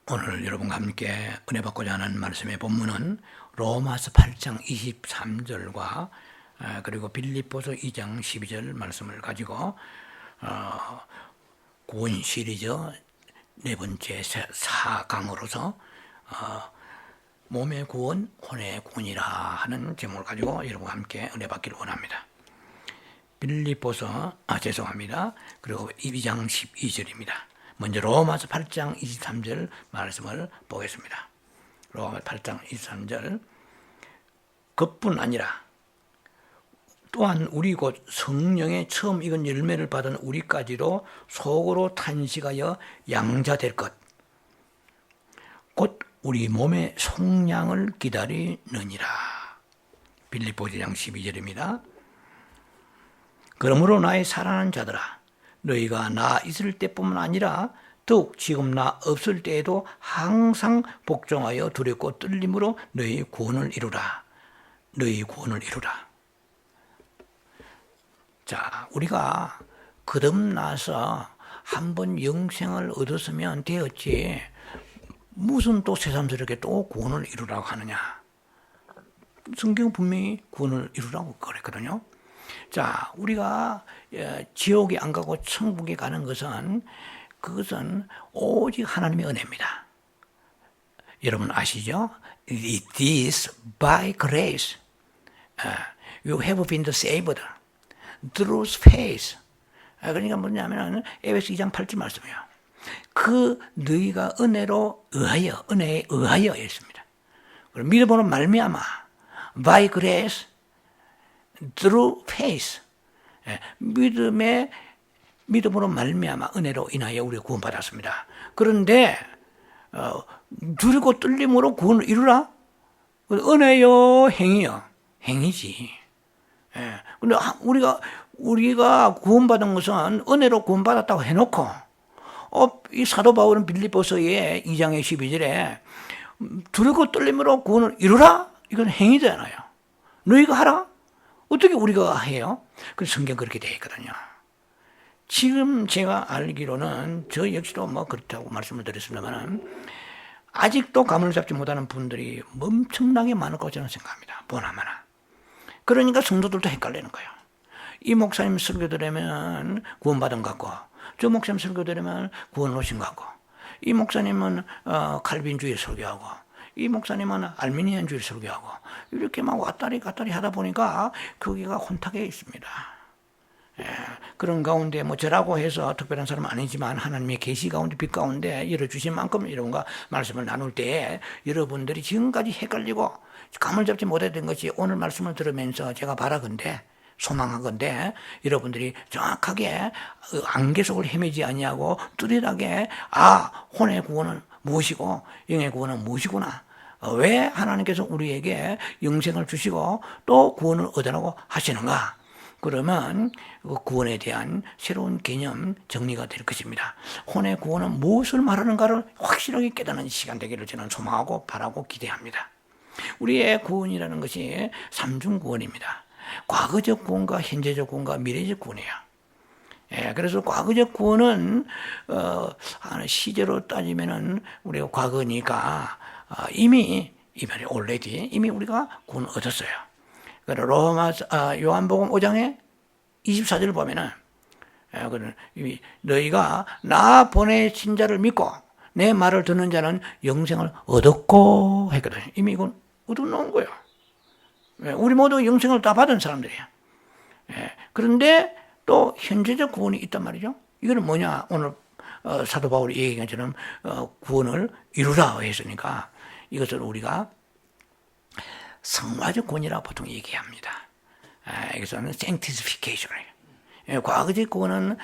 오늘 여러분과 함께 은혜 받고자 하는 말씀의 본문은 로마서 8장 23절과 그리고 빌립보서 2장 12절 말씀을 가지고 구원 시리즈 네 번째 4강으로서 몸의 구원, 혼의 구원이라 하는 제목을 가지고 여러분과 함께 은혜 받기를 원합니다. 빌립보서 그리고 2장 12절입니다. 먼저 로마서 8장 23절 말씀을 보겠습니다. 로마서 8장 23절 그뿐 아니라 또한 우리 곧 성령의 처음 익은 열매를 받은 우리까지도 속으로 탄식하여 양자될 것 곧 우리 몸의 속량을 기다리느니라. 빌립보서 2장 12절입니다. 그러므로 나의 사랑하는 자들아 너희가 나 있을 때뿐만 아니라 더욱 지금 나 없을 때에도 항상 복종하여 두렵고 떨림으로 너희 구원을 이루라. 너희 구원을 이루라. 자, 우리가 거듭나서 한번 영생을 얻었으면 되었지 무슨 또 새삼스럽게 또 구원을 이루라고 하느냐. 성경은 분명히 구원을 이루라고 그랬거든요. 자, 우리가 지옥에 안 가고 천국에 가는 것은 그것은 오직 하나님의 은혜입니다. 여러분 아시죠? It is by grace. You have been saved through faith. 그러니까 뭐냐면 에베소 2장 8절 말씀이에요. 그 너희가 은혜로 의하여, 은혜에 의하여 했습니다. 믿음으로 말미암아 by grace through faith. 믿음으로 말미암아 은혜로 인하여 우리가 구원받았습니다. 그런데 두렵고 떨림으로 구원을 이루라? 은혜요, 행위요? 행위지. 근데 우리가 구원받은 것은 은혜로 구원받았다고 해놓고 이 사도 바울은 빌립보서의 2장의 12절에 두렵고 떨림으로 구원을 이루라? 이건 행위잖아요. 너희가 하라? 어떻게 우리가 해요? 그래서 성경 그렇게 되어 있거든요. 지금 제가 알기로는 저 역시도 뭐 그렇다고 말씀을 드렸습니다만 아직도 감을 잡지 못하는 분들이 엄청나게 많을 거라고 저는 생각합니다. 보나마나. 그러니까 성도들도 헷갈리는 거예요. 이 목사님 설교 들으면 구원받은 것 같고 저 목사님 설교 들으면 구원 오신 것 같고 이 목사님은 칼빈주의 설교하고 이 목사님은 알미니안주의 설교하고 이렇게 막 왔다리 갔다리 하다 보니까 거기가 혼탁해 있습니다. 그런 가운데 뭐 저라고 해서 특별한 사람은 아니지만 하나님의 계시 가운데 빛 가운데 열어주신 만큼 여러분과 말씀을 나눌 때 여러분들이 지금까지 헷갈리고 감을 잡지 못했던 것이 오늘 말씀을 들으면서 제가 바라건대 소망하건대 여러분들이 정확하게 안개 속을 헤매지 아니하고 뚜렷하게 혼의 구원은 무엇이고 영의 구원은 무엇이구나. 왜 하나님께서 우리에게 영생을 주시고 또 구원을 얻으라고 하시는가. 그러면 구원에 대한 새로운 개념 정리가 될 것입니다. 혼의 구원은 무엇을 말하는가를 확실하게 깨닫는 시간 되기를 저는 소망하고 바라고 기대합니다. 우리의 구원이라는 것이 삼중 구원입니다. 과거적 구원과 현재적 구원과 미래적 구원이에요. 그래서 과거적 구원은 시제로 따지면은 우리가 과거니까 이미 우리가 구원 얻었어요. 요한복음 5장에 24절을 보면은 너희가 나 보내신 자를 믿고 내 말을 듣는 자는 영생을 얻었고 했거든요. 이미 이건 얻어놓은 거예요. 우리 모두 영생을 다 받은 사람들이에요. 그런데 또 현재적 구원이 있단 말이죠. 이거는 뭐냐? 오늘 사도 바울이 얘기한 것처럼 구원을 이루라 했으니까 이것을 우리가 성화적 구원이라고 보통 얘기합니다. 여기서는 sanctification이에요. 과거적 구원은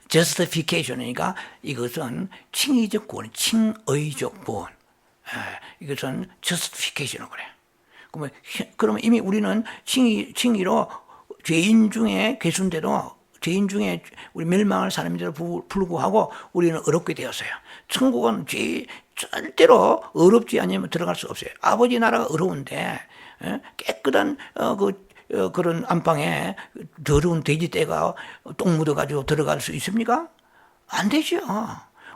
justification이니까 이것은 칭의적 구원, 칭의적 구원. 이것은 justification이라고 그래요. 그러면 이미 우리는 칭의로 죄인 중에 괴순대도 죄인 중에 우리 멸망할 사람인데도 불구하고 우리는 어렵게 되었어요. 천국은 절대로 어렵지 않으면 들어갈 수 없어요. 아버지 나라가 어려운데 깨끗한 그런 안방에 더러운 돼지떼가 똥 묻어가지고 들어갈 수 있습니까? 안 되죠.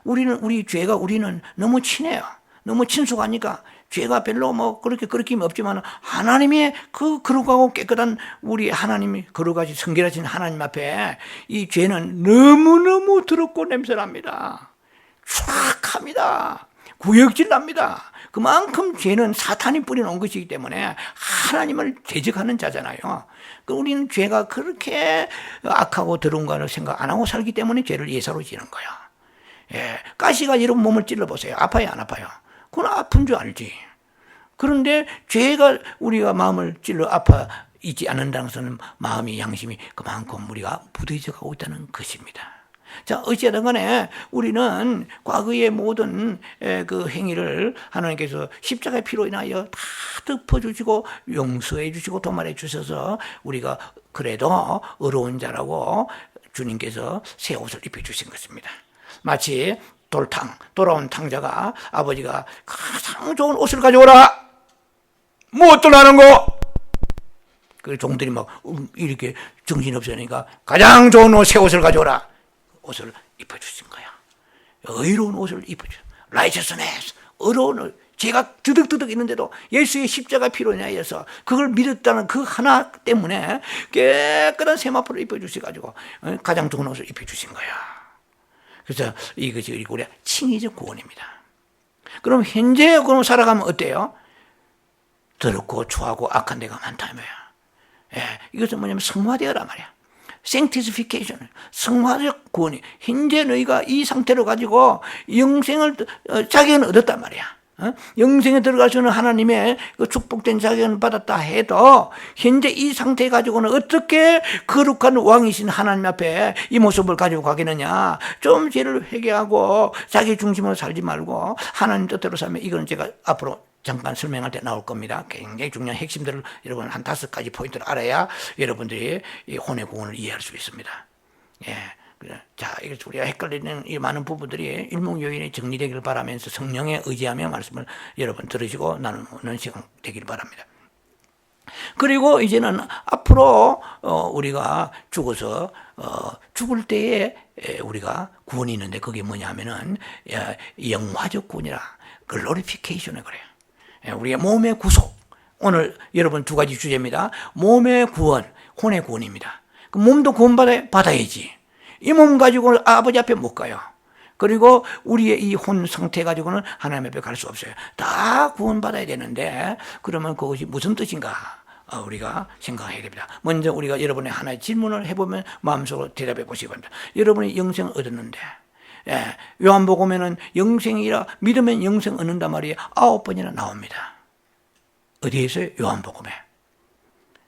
우리 죄가 우리는 너무 친해요. 너무 친숙하니까 죄가 별로 뭐 그렇게 거리낌이 없지만 하나님의 그 거룩하고 깨끗한 우리 하나님이 거룩하신 성결하신 하나님 앞에 이 죄는 너무너무 더럽고 냄새납니다. 추악합니다. 구역질 납니다. 그만큼 죄는 사탄이 뿌려놓은 것이기 때문에 하나님을 대적하는 자잖아요. 우리는 죄가 그렇게 악하고 더러운 거를 생각 안 하고 살기 때문에 죄를 예사로 지는 거야. 예, 가시가 여러분 몸을 찔러보세요. 아파요, 안 아파요? 그건 아픈 줄 알지. 그런데 죄가 우리가 마음을 찔러 아파 있지 않는다는 것은 마음이 양심이 그만큼 우리가 부대져 가고 있다는 것입니다. 자, 어찌하든 간에 우리는 과거의 모든 그 행위를 하나님께서 십자가의 피로 인하여 다 덮어주시고 용서해 주시고 도말해 주셔서 우리가 그래도 어려운 자라고 주님께서 새 옷을 입혀주신 것입니다. 마치 돌아온 탕자가 아버지가 가장 좋은 옷을 가져오라! 뭐 어떠라는 거? 그 종들이 막 이렇게 정신없으니까 가장 좋은 새 옷을 가져오라! 옷을 입혀주신 거야. 의로운 옷을 입혀주신 righteousness, 의로운 옷. 죄가 드득드득 있는데도 예수의 십자가 피로 인하여서 그걸 믿었다는 그 하나 때문에 깨끗한 세마포를 입혀주셔가지고 가장 좋은 옷을 입혀주신 거야. 그래서 이것이 우리가 칭의적 구원입니다. 그럼 현재 그럼 살아가면 어때요? 더럽고 추하고 악한 데가 많다 이거야. 예, 이것은 뭐냐면 성화되어라 말이야. sanctification, 성화적 구원이. 현재 너희가 이 상태로 가지고 영생을 자격은 얻었단 말이야. 영생에 들어갈 수 있는 하나님의 그 축복된 자격을 받았다 해도 현재 이 상태 가지고는 어떻게 거룩한 왕이신 하나님 앞에 이 모습을 가지고 가겠느냐. 좀 죄를 회개하고 자기 중심으로 살지 말고 하나님 뜻대로 살면, 이건 제가 앞으로 잠깐 설명할 때 나올 겁니다. 굉장히 중요한 핵심들을 여러분 한 5가지 포인트를 알아야 여러분들이 이 혼의 구원을 이해할 수 있습니다. 예. 자, 이것을 우리가 헷갈리는 이 많은 부분들이 일목요연히 정리되기를 바라면서 성령에 의지하며 말씀을 여러분 들으시고 나누는 시간 되기를 바랍니다. 그리고 이제는 앞으로 우리가 죽어서 죽을 때에 우리가 구원이 있는데 그게 뭐냐면은 영화적 구원이라 글로리피케이션을 그래요. 우리의 몸의 구속. 오늘 여러분 2가지 주제입니다. 몸의 구원, 혼의 구원입니다. 그 몸도 구원받아야지. 이 몸 가지고는 아버지 앞에 못 가요. 그리고 우리의 이 혼 상태 가지고는 하나님 앞에 갈 수 없어요. 다 구원받아야 되는데 그러면 그것이 무슨 뜻인가 우리가 생각해야 됩니다. 먼저 우리가 여러분의 하나의 질문을 해보면 마음속으로 대답해 보시기 바랍니다. 여러분이 영생을 얻었는데, 예, 요한복음에는 영생이라 믿으면 영생 얻는단 말이 9번이나 나옵니다. 어디에서요? 요한복음에.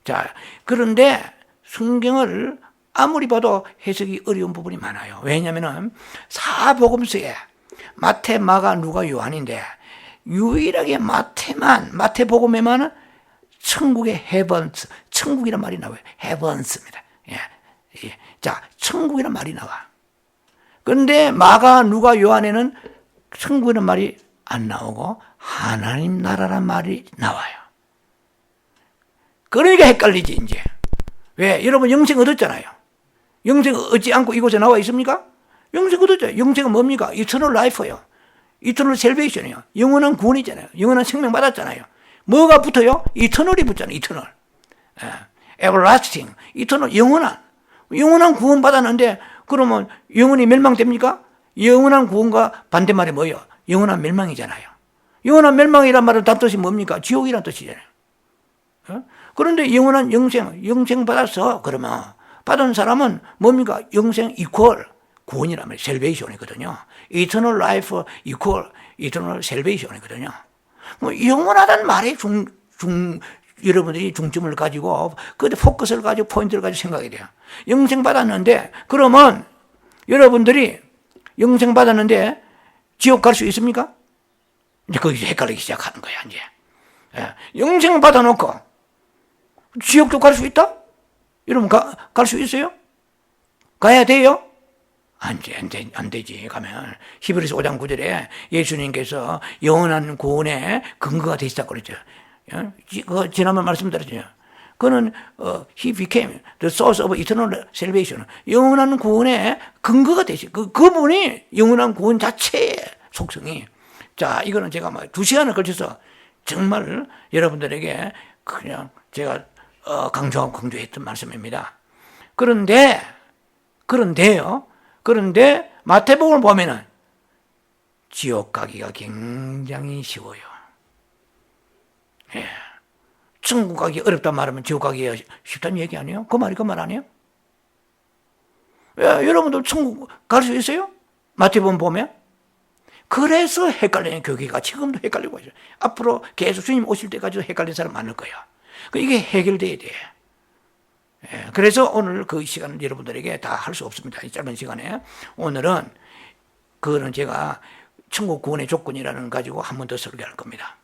자, 그런데 성경을 아무리 봐도 해석이 어려운 부분이 많아요. 왜냐하면 4복음서에 마태, 마가, 누가, 요한인데 유일하게 마태복음에만 천국의 헤븐스, 천국이란 말이 나와요. 헤븐스입니다. 예. 자, 천국이란 말이 나와. 그런데 마가, 누가, 요한에는 천국이란 말이 안 나오고 하나님 나라란 말이 나와요. 그러니까 헷갈리지 이제. 왜? 여러분 영생 얻었잖아요. 영생 얻지 않고 이곳에 나와 있습니까? 영생 얻었죠. 영생은 뭡니까? 이터널 라이프예요. 이터널 셀베이션이에요. 영원한 구원이잖아요. 영원한 생명 받았잖아요. 뭐가 붙어요? 이터널이 붙잖아요. 이터널. everlasting. 이터널, 영원한 구원 받았는데 그러면 영원히 멸망됩니까? 영원한 구원과 반대말이 뭐예요? 영원한 멸망이잖아요. 영원한 멸망이란 말은 단뜻이 뭡니까? 지옥이란 뜻이잖아요. 그런데 영원한 영생 받았어. 그러면 받은 사람은 뭡니까? 영생 이퀄 구원이란 말이에요. 셀베이션이거든요. eternal life equal eternal salvation이거든요. 뭐 영원하다는 말에 여러분들이 중점을 가지고 그 포커스를 가지고 포인트를 가지고 생각해야 돼요. 영생 받았는데 그러면 여러분들이 영생 받았는데 지옥 갈 수 있습니까? 이제 거기서 헷갈리기 시작하는 거야 이제. 영생 받아놓고 지옥도 갈 수 있다? 여러분 갈 수 있어요? 가야 돼요? 안 되지. 가면 히브리서 5장 9절에 예수님께서 영원한 구원의 근거가 되시다고 그랬죠. 지난번 말씀드렸죠. 그는 he became the source of eternal salvation. 영원한 구원의 근거가 되시. 그분이 영원한 구원 자체의 속성이. 자, 이거는 제가 2시간을 걸쳐서 정말 여러분들에게 그냥 제가 강조했던 말씀입니다. 그런데 마태복음을 보면은 지옥 가기가 굉장히 쉬워요. 예. 천국 가기 어렵단 말하면 지옥 가기가 쉽다는 얘기 아니에요? 그 말이 그 말 아니에요? 예, 여러분들 천국 갈 수 있어요? 마태복음 보면? 그래서 헷갈리는 교회가 지금도 헷갈리고 있어요. 앞으로 계속 주님 오실 때까지도 헷갈리는 사람 많을 거예요. 이게 해결돼야 돼. 예, 그래서 오늘 그 시간을 여러분들에게 다 할 수 없습니다. 이 짧은 시간에. 오늘은 그거는 제가 천국 구원의 조건이라는 가지고 한 번 더 설교할 겁니다.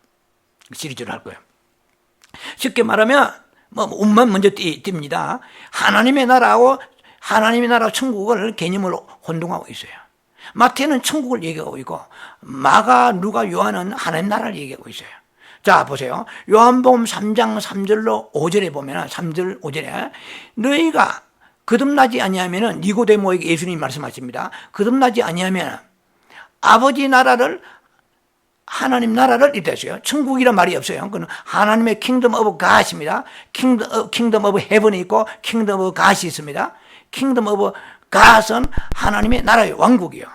시리즈를 할 거예요. 쉽게 말하면 운만 먼저 띕니다. 하나님의 나라하고 하나님의 나라 천국을 개념으로 혼동하고 있어요. 마태는 천국을 얘기하고 있고 마가, 누가, 요한은 하나님 나라를 얘기하고 있어요. 자, 보세요. 요한복음 3장 3절로 5절에 보면 3절 5절에 너희가 거듭나지 아니하면 니고데모에게 예수님이 말씀하십니다. 거듭나지 아니하면 아버지 나라를 하나님 나라를 이랬어요. 천국이란 말이 없어요. 그건 하나님의 킹덤 오브 갓입니다. 킹덤 오브 헤븐이 있고 킹덤 오브 갓이 있습니다. 킹덤 오브 갓은 하나님의 나라의 왕국이요.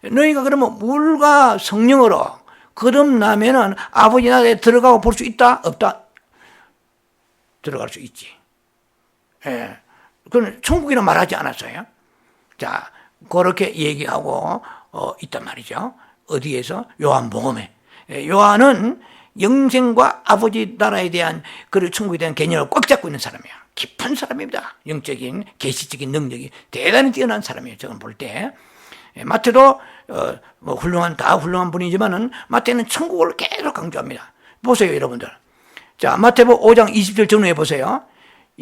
너희가 그러면 물과 성령으로 거듭나면은 아버지 나라에 들어가고 볼 수 있다? 없다? 들어갈 수 있지. 예. 그건 천국이란 말하지 않았어요. 자, 그렇게 얘기하고 있단 말이죠. 어디에서? 요한복음에. 요한은 영생과 아버지 나라에 대한 그리고 천국에 대한 개념을 꽉 잡고 있는 사람이에요. 깊은 사람입니다. 영적인 계시적인 능력이 대단히 뛰어난 사람이에요. 저는 볼 때. 마태도 훌륭한 분이지만은 마태는 천국을 계속 강조합니다. 보세요, 여러분들. 자, 마태복음 5장 20절 전후에 보세요.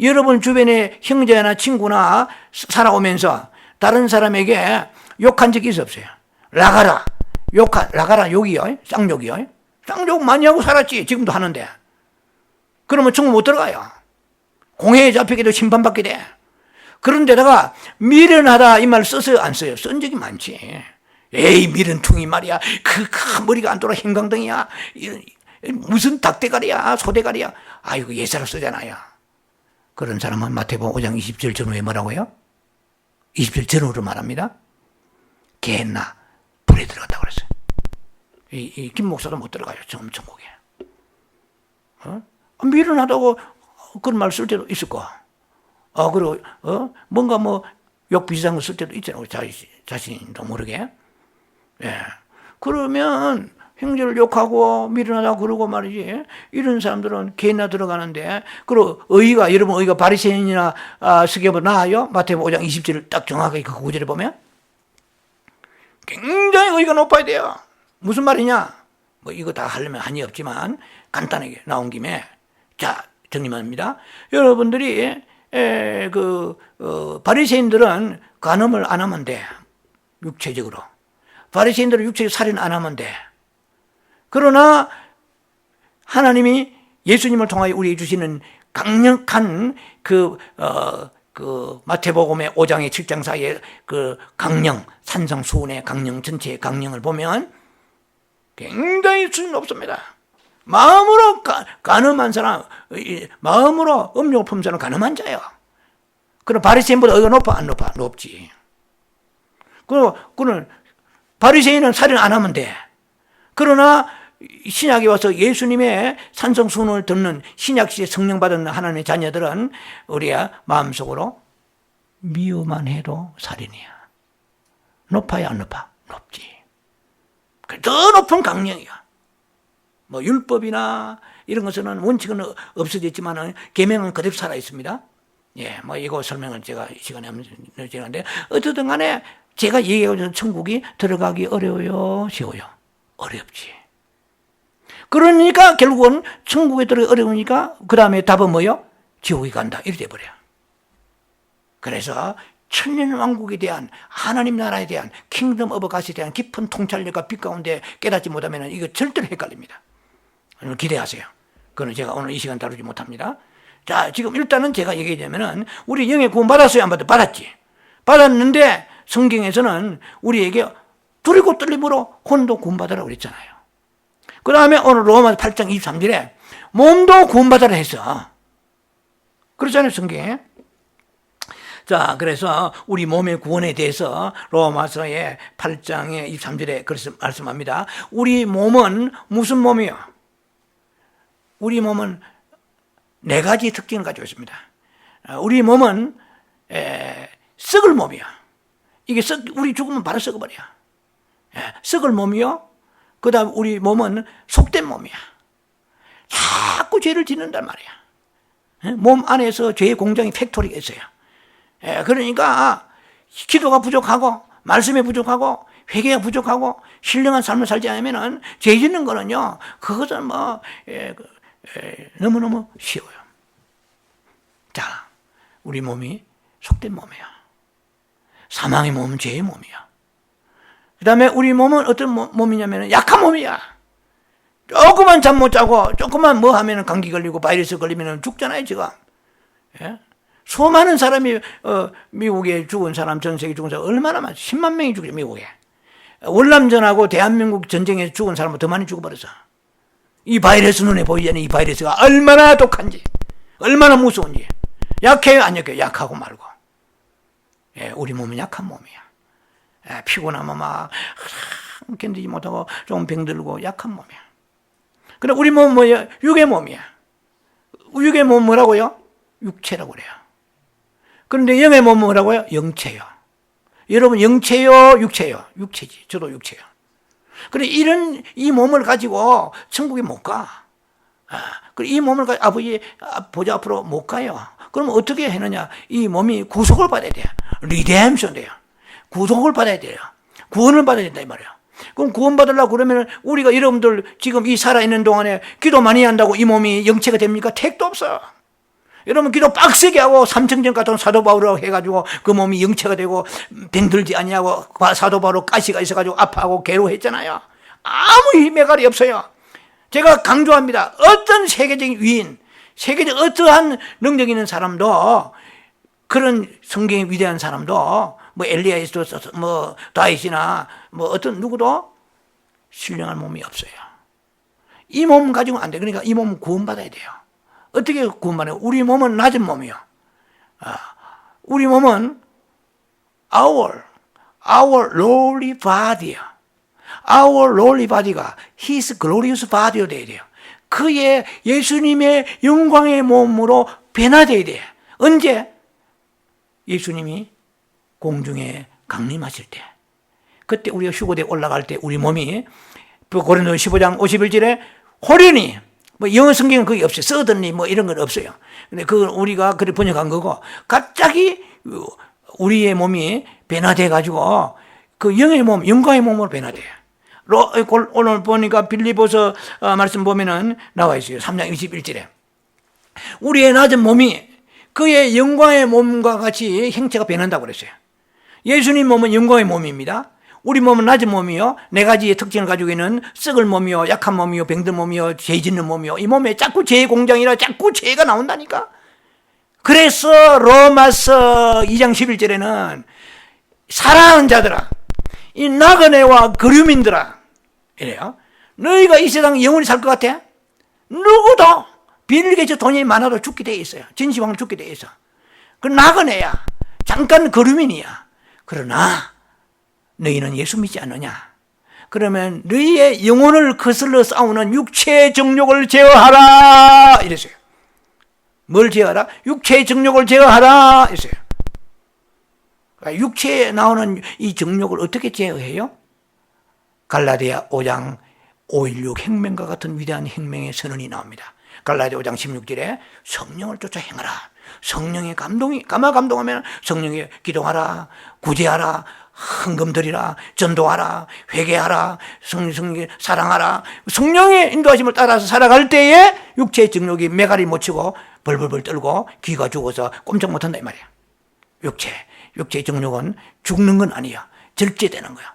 여러분 주변에 형제나 친구나 살아오면서 다른 사람에게 욕한 적이 있었어요. 라가라 욕이요. 쌍욕이요. 쌍욕 많이 하고 살았지. 지금도 하는데. 그러면 천국 못 들어가요. 공회에 잡히게 되고 심판받게 돼. 그런데다가 미련하다 이 말 써서 안 써요. 쓴 적이 많지. 에이 미련퉁이 말이야. 머리가 안 돌아 형광등이야. 무슨 닭대가리야 소대가리야. 아이고 예사로 쓰잖아요. 그런 사람은 마태복음 5장 20절 전후에 뭐라고요? 20절 전후로 말합니다. 개나 불에 들어갔다고 그랬어요. 이 김 목사도 못 들어가요. 천국에. 미련하다고 그런 말 쓸 때도 있을 거야. 그리고 뭔가 욕 비슷한 거 쓸 때도 있잖아요. 자신도 모르게. 예. 그러면 형제를 욕하고 미련하다고 그러고 말이지. 이런 사람들은 개나 들어가는데, 그리고 여러분 의가 바리새인이나 스게보다 나아요? 마태복음 5장 20절을 딱 정확하게 그 구절에 보면 굉장히 의가 높아야 돼요. 무슨 말이냐? 이거 다 하려면 한이 없지만 간단하게 나온 김에 자 정리합니다. 여러분들이 바리새인들은 간음을 안 하면 돼. 육체적으로. 바리새인들은 육체적 살인 안 하면 돼. 그러나 하나님이 예수님을 통하여 우리에게 주시는 강력한 마태복음의 5장의 7장 사이의 그 강령, 산성수훈의 강령, 전체의 강령을 보면 굉장히 수준이 높습니다. 마음으로 간음한 사람, 마음으로 음욕을 품는 사람은 간음한 자예요. 그럼 바리새인보다 의가 높아? 안 높아? 높지. 그는 바리새인은 살인 안 하면 돼. 그러나 신약에 와서 예수님의 산성수훈을 듣는 신약시에 성령 받은 하나님의 자녀들은 우리가 마음속으로 미워만 해도 살인이야. 높아야 안 높아? 높지. 더 높은 강령이야. 율법이나 이런 것은 원칙은 없어졌지만 계명은 그대로 살아 있습니다. 예, 이거 설명을 제가 시간에 하면 되는데 어쨌든 간에 제가 얘기하고 있는 천국이 들어가기 어려워요, 쉬워요? 어렵지. 그러니까 결국은 천국에 들어가기 어려우니까 그 다음에 답은 뭐예요? 지옥에 간다. 이렇게 돼버려요. 그래서 천년왕국에 대한 하나님 나라에 대한 킹덤 오브 갓에 대한 깊은 통찰력과 빛 가운데 깨닫지 못하면 이거 절대로 헷갈립니다. 기대하세요. 그건 제가 오늘 이 시간 다루지 못합니다. 자, 지금 일단은 제가 얘기하자면은 우리 영의 구원 받았어요? 안 받았어요? 받았지. 받았는데 성경에서는 우리에게 두리고 떨림으로 혼도 구원받으라고 그랬잖아요. 그 다음에 오늘 로마서 8장 23절에 몸도 구원받으라 했어. 그렇잖아요, 성경에. 자, 그래서 우리 몸의 구원에 대해서 로마서의 8장의 23절에 그렇게 말씀합니다. 우리 몸은 무슨 몸이요? 우리 몸은 네 가지 특징을 가지고 있습니다. 우리 몸은 썩을 몸이야. 이게 우리 죽으면 바로 썩어버려. 썩을 몸이요. 그 다음 우리 몸은 속된 몸이야. 자꾸 죄를 짓는단 말이야. 몸 안에서 죄의 공장이 팩토리가 있어요. 그러니까 기도가 부족하고 말씀이 부족하고 회개가 부족하고 신령한 삶을 살지 않으면은 죄 짓는 거는요, 그것은 뭐 너무너무 쉬워요. 자, 우리 몸이 속된 몸이야. 사망의 몸은 죄의 몸이야. 그 다음에 우리 몸은 어떤 몸이냐면 약한 몸이야. 조금만 잠 못 자고 조금만 뭐 하면 감기 걸리고 바이러스 걸리면 죽잖아요, 지금. 예? 수많은 사람이 미국에 죽은 사람, 전 세계 죽은 사람 얼마나 많아. 10만 명이 죽죠, 미국에. 월남전하고 대한민국 전쟁에서 죽은 사람은 더 많이 죽어버렸어. 이 바이러스 눈에 보이지 않는 이 바이러스가 얼마나 독한지, 얼마나 무서운지. 약해요, 안 약해요? 약하고 말고. 우리 몸은 약한 몸이야. 피곤하면 막 견디지 못하고 좀 병들고 약한 몸이야. 그럼 우리 몸은 뭐예요? 육의 몸이야. 육의 몸은 뭐라고요? 육체라고 그래요. 그런데 영의 몸은 뭐라고요? 영체요. 여러분 영체요, 육체요? 육체지. 저도 육체요. 그래 이 몸을 가지고 천국에 못 가. 그래 이 몸을 가지고 아버지 보좌 앞으로 못 가요. 그럼 어떻게 해느냐? 이 몸이 구속을 받아야 돼요. 리뎀션 돼요. 구속을 받아야 돼요. 구원을 받아야 된다 이 말이에요. 그럼 구원 받으려고 그러면 우리가 여러분들 지금 이 살아있는 동안에 기도 많이 한다고 이 몸이 영체가 됩니까? 택도 없어. 여러분 기도 빡세게 하고 삼청전 같은 사도 바울이라고 해가지고 그 몸이 영체가 되고 병들지 아니하고 사도 바울 가시가 있어가지고 아파하고 괴로워했잖아요. 아무 힘의가리 없어요. 제가 강조합니다. 어떤 세계적인 위인, 세계적 어떠한 능력 있는 사람도, 그런 성경의 위대한 사람도, 뭐 엘리야에서도 뭐 다윗이나 뭐 어떤 누구도 신령한 몸이 없어요. 이 몸 가지고 안 돼. 그러니까 이 몸은 구원받아야 돼요. 어떻게 구원받아요? 우리 몸은 낮은 몸이요. 우리 몸은 our lowly body야. our lowly body가 his glorious body로 돼야 돼요. 그의 예수님의 영광의 몸으로 변화돼야 돼요. 언제? 예수님이 공중에 강림하실 때. 그때 우리가 휴거대에 올라갈 때 우리 몸이 고린도서 15장 51절에 호련히, 뭐 영어 성경은 그게 없어요. 서든리 뭐 이런 건 없어요. 근데 그걸 우리가 그렇게 번역한 거고, 갑자기 우리의 몸이 변화돼 가지고 그 영의 몸, 영광의 몸으로 변화돼요. 오늘 보니까 빌립보서 말씀 보면은 나와 있어요. 3장 21절에 우리의 낮은 몸이 그의 영광의 몸과 같이 형체가 변한다고 그랬어요. 예수님 몸은 영광의 몸입니다. 우리 몸은 낮은 몸이요, 네 가지의 특징을 가지고 있는 썩을 몸이요, 약한 몸이요, 병든 몸이요, 죄 짓는 몸이요. 이 몸에 자꾸 죄의 공장이라 자꾸 죄가 나온다니까. 그래서 로마서 2장 11절에는 사랑하는 자들아, 이 나그네와 거류민들아, 이래요. 너희가 이 세상 영원히 살 것 같아? 누구도 빌 게이츠 돈이 많아도 죽게 돼 있어요. 진시황 죽게 돼 있어. 그 나그네야. 잠깐 거류민이야. 그러나 너희는 예수 믿지 않느냐? 그러면 너희의 영혼을 거슬러 싸우는 육체의 정욕을 제어하라 이랬어요. 뭘 제어하라? 육체의 정욕을 제어하라 이랬어요. 그러니까 육체에 나오는 이 정욕을 어떻게 제어해요? 갈라디아 5장 5.16 혁명과 같은 위대한 혁명의 선언이 나옵니다. 갈라디아 5장 16절에 성령을 쫓아 행하라. 성령의 감동하면 성령에 기도하라, 구제하라, 헌금 드리라, 전도하라, 회개하라, 성령에 사랑하라. 성령의 인도하심을 따라서 살아갈 때에 육체의 정욕이 메가리 못 치고 벌벌벌 떨고 귀가 죽어서 꼼짝 못한다 이 말이야. 육체의 정욕은 죽는 건 아니야. 절제되는 거야.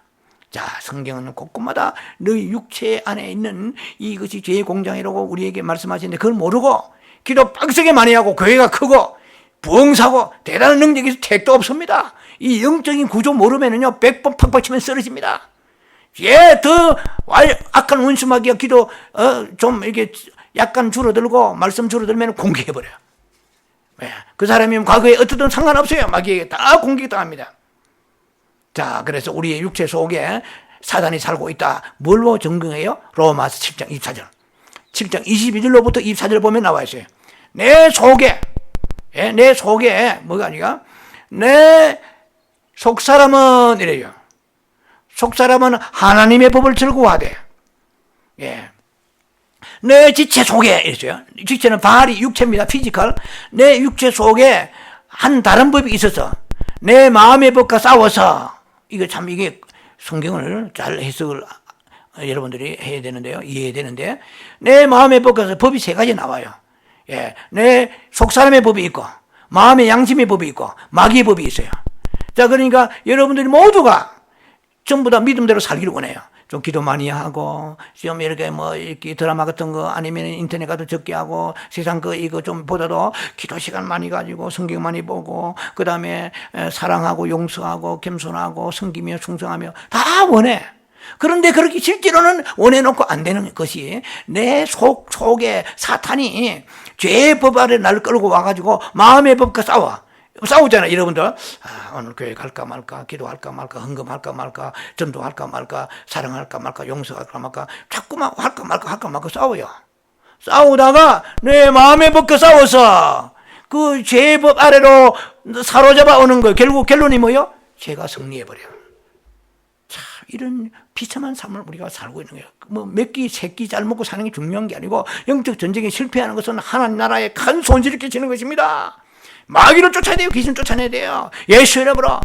자, 성경은 곳곳마다 너희 육체 안에 있는 이것이 죄의 공장이라고 우리에게 말씀하시는데 그걸 모르고 기도 빡세게 많이 하고 교회가 크고 부흥사고 대단한 능력이 있어 택도 없습니다. 이 영적인 구조 모르면은요 100번 팍팍 치면 쓰러집니다. 더 악한 원수마귀가 기도 좀 이렇게 약간 줄어들고 말씀 줄어들면 공격해버려요. 그 사람이 과거에 어떻든 상관없어요. 마귀에게 다 공격당합니다. 자, 그래서 우리의 육체 속에 사단이 살고 있다. 뭘로 증거해요? 로마서 7장 24절. 7장 22절로부터 24절 보면 나와 있어요. 내 속에 뭐가 아니가? 내 속사람은 이래요. 속사람은 하나님의 법을 즐거워하되, 내 지체 속에 이랬어요. 지체는 발이 육체입니다. 피지컬. 내 육체 속에 한 다른 법이 있어서 내 마음의 법과 싸워서, 이게 성경을 잘 해석을 여러분들이 해야 되는데요. 이해해야 되는데, 내 마음의 법과 법이 세 가지 나와요. 내 속사람의 법이 있고, 마음의 양심의 법이 있고, 마귀의 법이 있어요. 자, 그러니까 여러분들이 모두가 전부 다 믿음대로 살기를 원해요. 좀 기도 많이 하고, 좀 이렇게 이렇게 드라마 같은 거 아니면 인터넷 가도 적게 하고, 세상 이거 좀 보다도 기도 시간 많이 가지고, 성경 많이 보고, 그 다음에 사랑하고, 용서하고, 겸손하고, 섬기며, 충성하며, 다 원해. 그런데 그렇게 실제로는 원해놓고 안 되는 것이 내 속에 사탄이 죄의 법 아래 나를 끌고 와가지고 마음의 법과 싸우잖아요. 여러분들 오늘 교회 갈까 말까, 기도할까 말까, 헌금할까 말까, 전도할까 말까, 사랑할까 말까, 용서할까 말까, 자꾸만 할까 말까 싸워요. 싸우다가 내 마음의 법과 싸워서 그 죄의 법 아래로 사로잡아 오는 거예요. 결국 결론이 뭐예요? 죄가 승리해버려요. 자, 이런 비참한 삶을 우리가 살고 있는 거예요. 몇 끼, 세 끼 잘 먹고 사는 게 중요한 게 아니고, 영적 전쟁에 실패하는 것은 하나님 나라에 큰 손실을 끼치는 것입니다. 마귀를 쫓아야 돼요. 귀신 쫓아내야 돼요. 예수 이름으로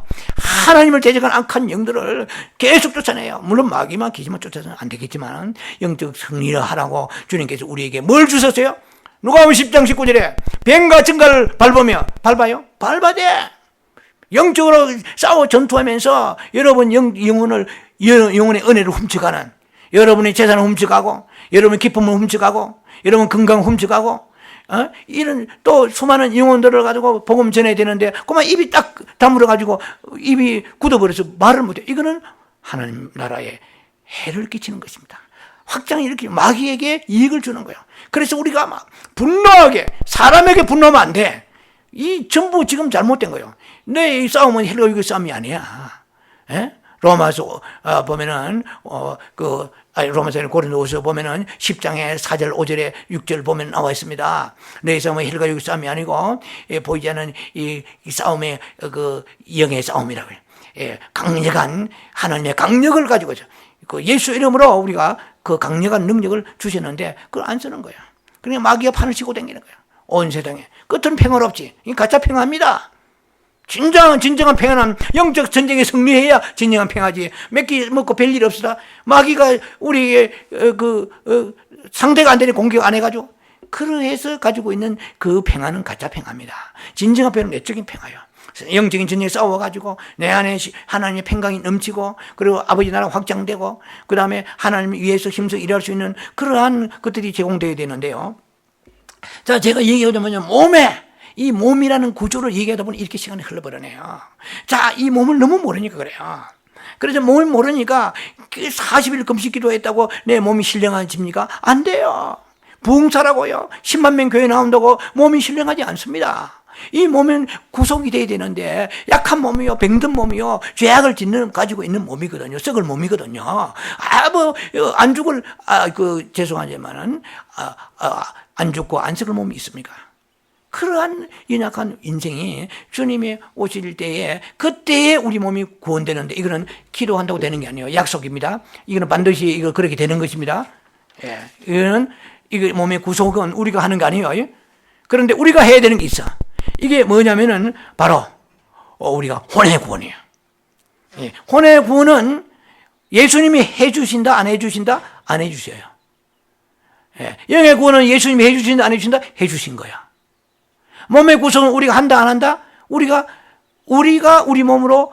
하나님을 대적한 악한 영들을 계속 쫓아내요. 물론 마귀만 귀신만 쫓아서는 안 되겠지만, 영적 승리를 하라고 주님께서 우리에게 뭘 주셨어요? 누가복음 10장 19절에 뱀과 증가를 밟아요? 밟아대. 영적으로 싸워 전투하면서 여러분 영혼의 은혜를 훔쳐가는, 여러분의 재산을 훔쳐가고, 여러분의 기쁨을 훔쳐가고, 여러분 건강 훔쳐가고, 이런 또 수많은 영혼들을 가지고 복음 전해야 되는데 그만 입이 딱 다물어 가지고 입이 굳어버려서 말을 못해. 이거는 하나님 나라에 해를 끼치는 것입니다. 확장을 일으키고 마귀에게 이익을 주는 거예요. 그래서 우리가 막 분노하게, 사람에게 분노하면 안 돼. 이 전부 지금 잘못된 거예요. 내 이 싸움은 헬과 육의 싸움이 아니야. 로마서 보면은 로마서 고린도후서 보면은 10장에 4절 5절에 6절 보면 나와 있습니다. 내 싸움은 헬과 육의 싸움이 아니고 보이지 않는 이 싸움의 영의 싸움이라고 해요. 강력한 하나님의 강력을 가지고죠. 예수 이름으로 우리가 그 강력한 능력을 주셨는데 그걸 안 쓰는 거예요. 그러니까 마귀가 판을 치고 다니는 거예요. 온 세상에. 끝은 평화롭지. 이 가짜 평화입니다. 진정한 평안함, 영적 전쟁에 승리해야 진정한 평화지. 몇 끼 먹고 별일 없으다. 마귀가 우리에게 상대가 안 되니 공격 안 해가지고, 그래서 가지고 있는 그 평화는 가짜 평화입니다. 진정한 평화는 내적인 평화예요. 영적인 전쟁에 싸워가지고 내 안에 하나님의 평강이 넘치고, 그리고 아버지 나라 확장되고, 그 다음에 하나님을 위해서 힘써 일할 수 있는 그러한 것들이 제공되어야 되는데요. 자, 제가 얘기하자면 이 몸이라는 구조를 얘기하다 보니 이렇게 시간이 흘러버리네요. 자, 이 몸을 너무 모르니까 그래요. 그래서 몸을 모르니까 40일 금식 기도했다고 내 몸이 신령해집니까? 안 돼요. 부흥사라고요. 10만 명 교회 나온다고 몸이 신령하지 않습니다. 이 몸은 구속이 돼야 되는데 약한 몸이요, 병든 몸이요, 죄악을 가지고 있는 몸이거든요. 썩을 몸이거든요. 안 죽을 죄송하지만은 안 죽고 안 썩을 몸이 있습니까? 그러한 연약한 인생이 주님이 오실 때에, 그때에 우리 몸이 구원되는데, 이거는 기도한다고 되는 게 아니에요. 약속입니다. 이거는 반드시 그렇게 되는 것입니다. 이거 몸의 구속은 우리가 하는 거 아니에요. 그런데 우리가 해야 되는 게 있어. 이게 뭐냐면은 바로 우리가 혼의 구원이에요. 혼의 구원은 예수님이 해주신다, 안 해주신다? 안 해주셔요. 영의 구원은 예수님이 해주신다, 안 해주신다? 해주신 거야. 몸의 구속은 우리가 한다, 안 한다? 우리가 우리 몸으로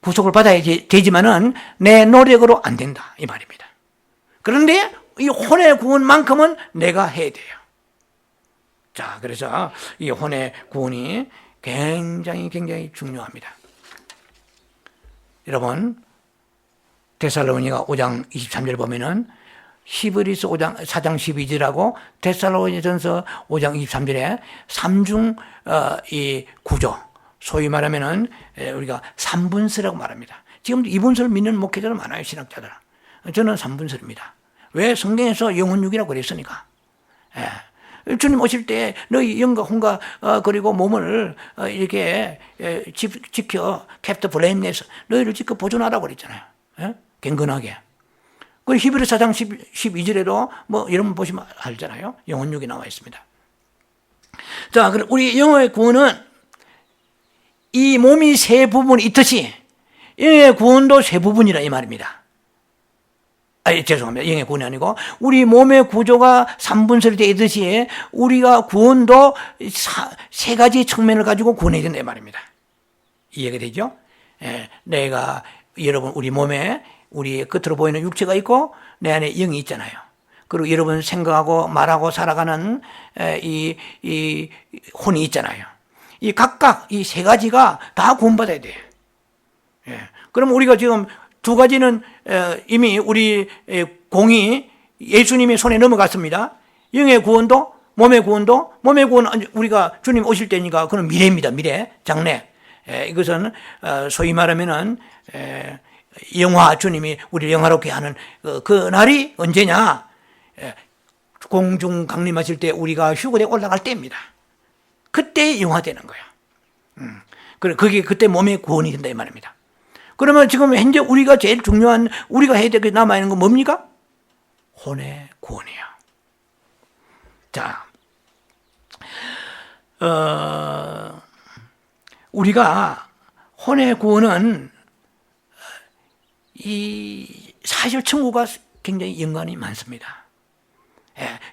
구속을 받아야 되지만은 내 노력으로 안 된다, 이 말입니다. 그런데 이 혼의 구원만큼은 내가 해야 돼요. 자, 그래서 이 혼의 구원이 굉장히 중요합니다. 여러분, 데살로니가 5장 23절 보면은 히브리서 4장 12절하고 데살로니전서 5장 23절에 삼중 이 구조, 소위 말하면은 우리가 삼분설이라고 말합니다. 지금 이분설 믿는 목회자들 많아요, 신학자들. 저는 삼분설입니다. 왜? 성경에서 영혼육이라고 그랬으니까. 주님 오실 때 너희 영과 혼과 그리고 몸을 이렇게 지켜 캡트 블레임네스 너희를 지켜 보존하라고 그랬잖아요. 경건하게. 그 히브리 4장 12절에도 뭐 여러분 보시면 알잖아요. 영혼육이 나와 있습니다. 자, 그럼 우리 영혼의 구원은 이 몸이 세 부분이 있듯이 영의 구원도 세 부분이라 이 말입니다. 죄송합니다. 영의 구원이 아니고 우리 몸의 구조가 삼분설이 되어 있듯이 우리가 구원도 세 가지 측면을 가지고 구원해야 된다 이 말입니다. 이해가 되죠? 내가 여러분 우리 몸에 우리 겉으로 보이는 육체가 있고 내 안에 영이 있잖아요. 그리고 여러분 생각하고 말하고 살아가는 이 혼이 있잖아요. 이 각각 이 세 가지가 다 구원받아야 돼요. 그럼 우리가 지금 두 가지는 이미 우리 공이 예수님의 손에 넘어갔습니다. 영의 구원도 몸의 구원도 몸의 구원은 우리가 주님 오실 때니까 그건 미래입니다. 미래, 장래. 이것은 소위 말하면은 영화 주님이 우리를 영화롭게 하는 그 날이 언제냐? 공중 강림하실 때 우리가 휴거에 올라갈 때입니다. 그때 영화되는 거예요. 그게 그때 몸의 구원이 된다 이 말입니다. 그러면 지금 현재 우리가 제일 중요한 우리가 해야 될 게 남아있는 건 뭡니까? 혼의 구원이에요. 자, 우리가 혼의 구원은 사실 천국과 굉장히 연관이 많습니다.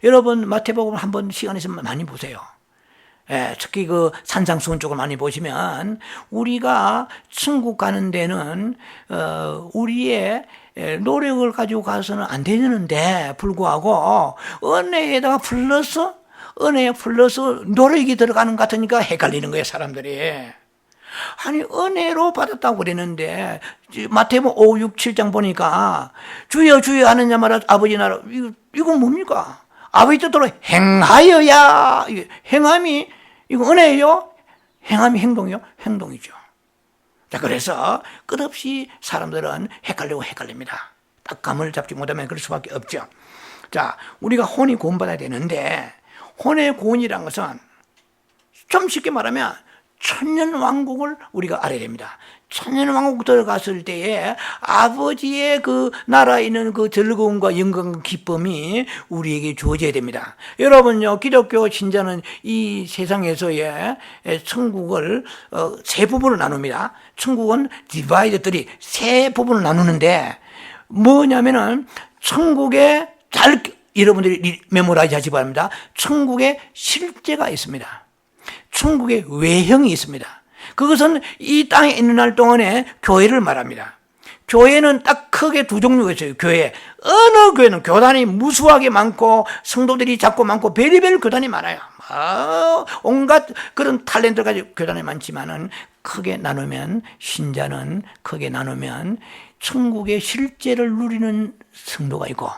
여러분 마태복음 한번 시간 있으면 많이 보세요. 특히 그 산상수훈 쪽을 많이 보시면 우리가 천국 가는 데는 우리의 노력을 가지고 가서는 안 되는데 불구하고 은혜에다가 은혜에 플러스 노력이 들어가는 것 같으니까 헷갈리는 거예요, 사람들이. 아니 은혜로 받았다고 그랬는데 마태복음 5, 6, 7장 보니까 주여 주여 하는 자마다 아버지 나라 이건 뭡니까? 아버지 뜻대로 행하여야 행함이 이거 은혜예요? 행함이 행동이요? 행동이죠. 자, 그래서 끝없이 사람들은 헷갈립니다. 딱 감을 잡지 못하면 그럴 수밖에 없죠. 자, 우리가 혼이 구원받아야 되는데 혼의 구원이란 것은 좀 쉽게 말하면 천년왕국을 우리가 알아야 됩니다. 천년왕국 들어갔을 때에 아버지의 그 나라에 있는 그 즐거움과 영광과 기쁨이 우리에게 주어져야 됩니다. 여러분요, 기독교 신자는 이 세상에서의 천국을 세 부분으로 나눕니다. 천국은 디바이드들이 세 부분을 나누는데 뭐냐면은 천국에 여러분들이 메모라이즈 하시 바랍니다. 천국에 실제가 있습니다. 천국의 외형이 있습니다. 그것은 이 땅에 있는 날 동안에 교회를 말합니다. 교회는 딱 크게 두 종류가 있어요. 교회. 어느 교회는 교단이 무수하게 많고 성도들이 작고 많고 별의별 교단이 많아요. 온갖 그런 탤런트를 가지고 교단이 많지만은 크게 나누면 신자는 크게 나누면 천국의 실제를 누리는 성도가 있고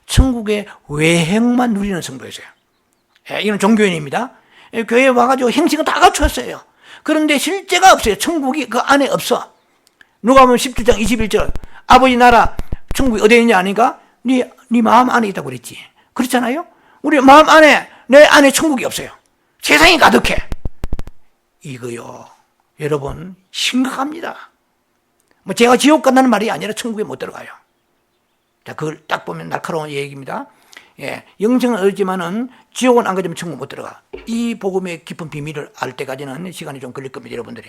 천국의 외형만 누리는 성도가 있어요. 이건 종교인입니다. 교회에 와가지고 행식은 다 갖추었어요. 그런데 실제가 없어요. 천국이 그 안에 없어. 누가 보면 17장 21절 아버지 나라 천국이 어디에 있냐 하니까 네 마음 안에 있다고 그랬지. 그렇잖아요. 우리 마음 안에 내 안에 천국이 없어요. 세상이 가득해. 이거요 여러분 심각합니다. 뭐 제가 지옥 간다는 말이 아니라 천국에 못 들어가요. 자, 그걸 딱 보면 날카로운 얘기입니다. 영생은 얻지만은 지옥은 안 가지면 천국 못 들어가. 이 복음의 깊은 비밀을 알 때까지는 시간이 좀 걸릴 겁니다, 여러분들이.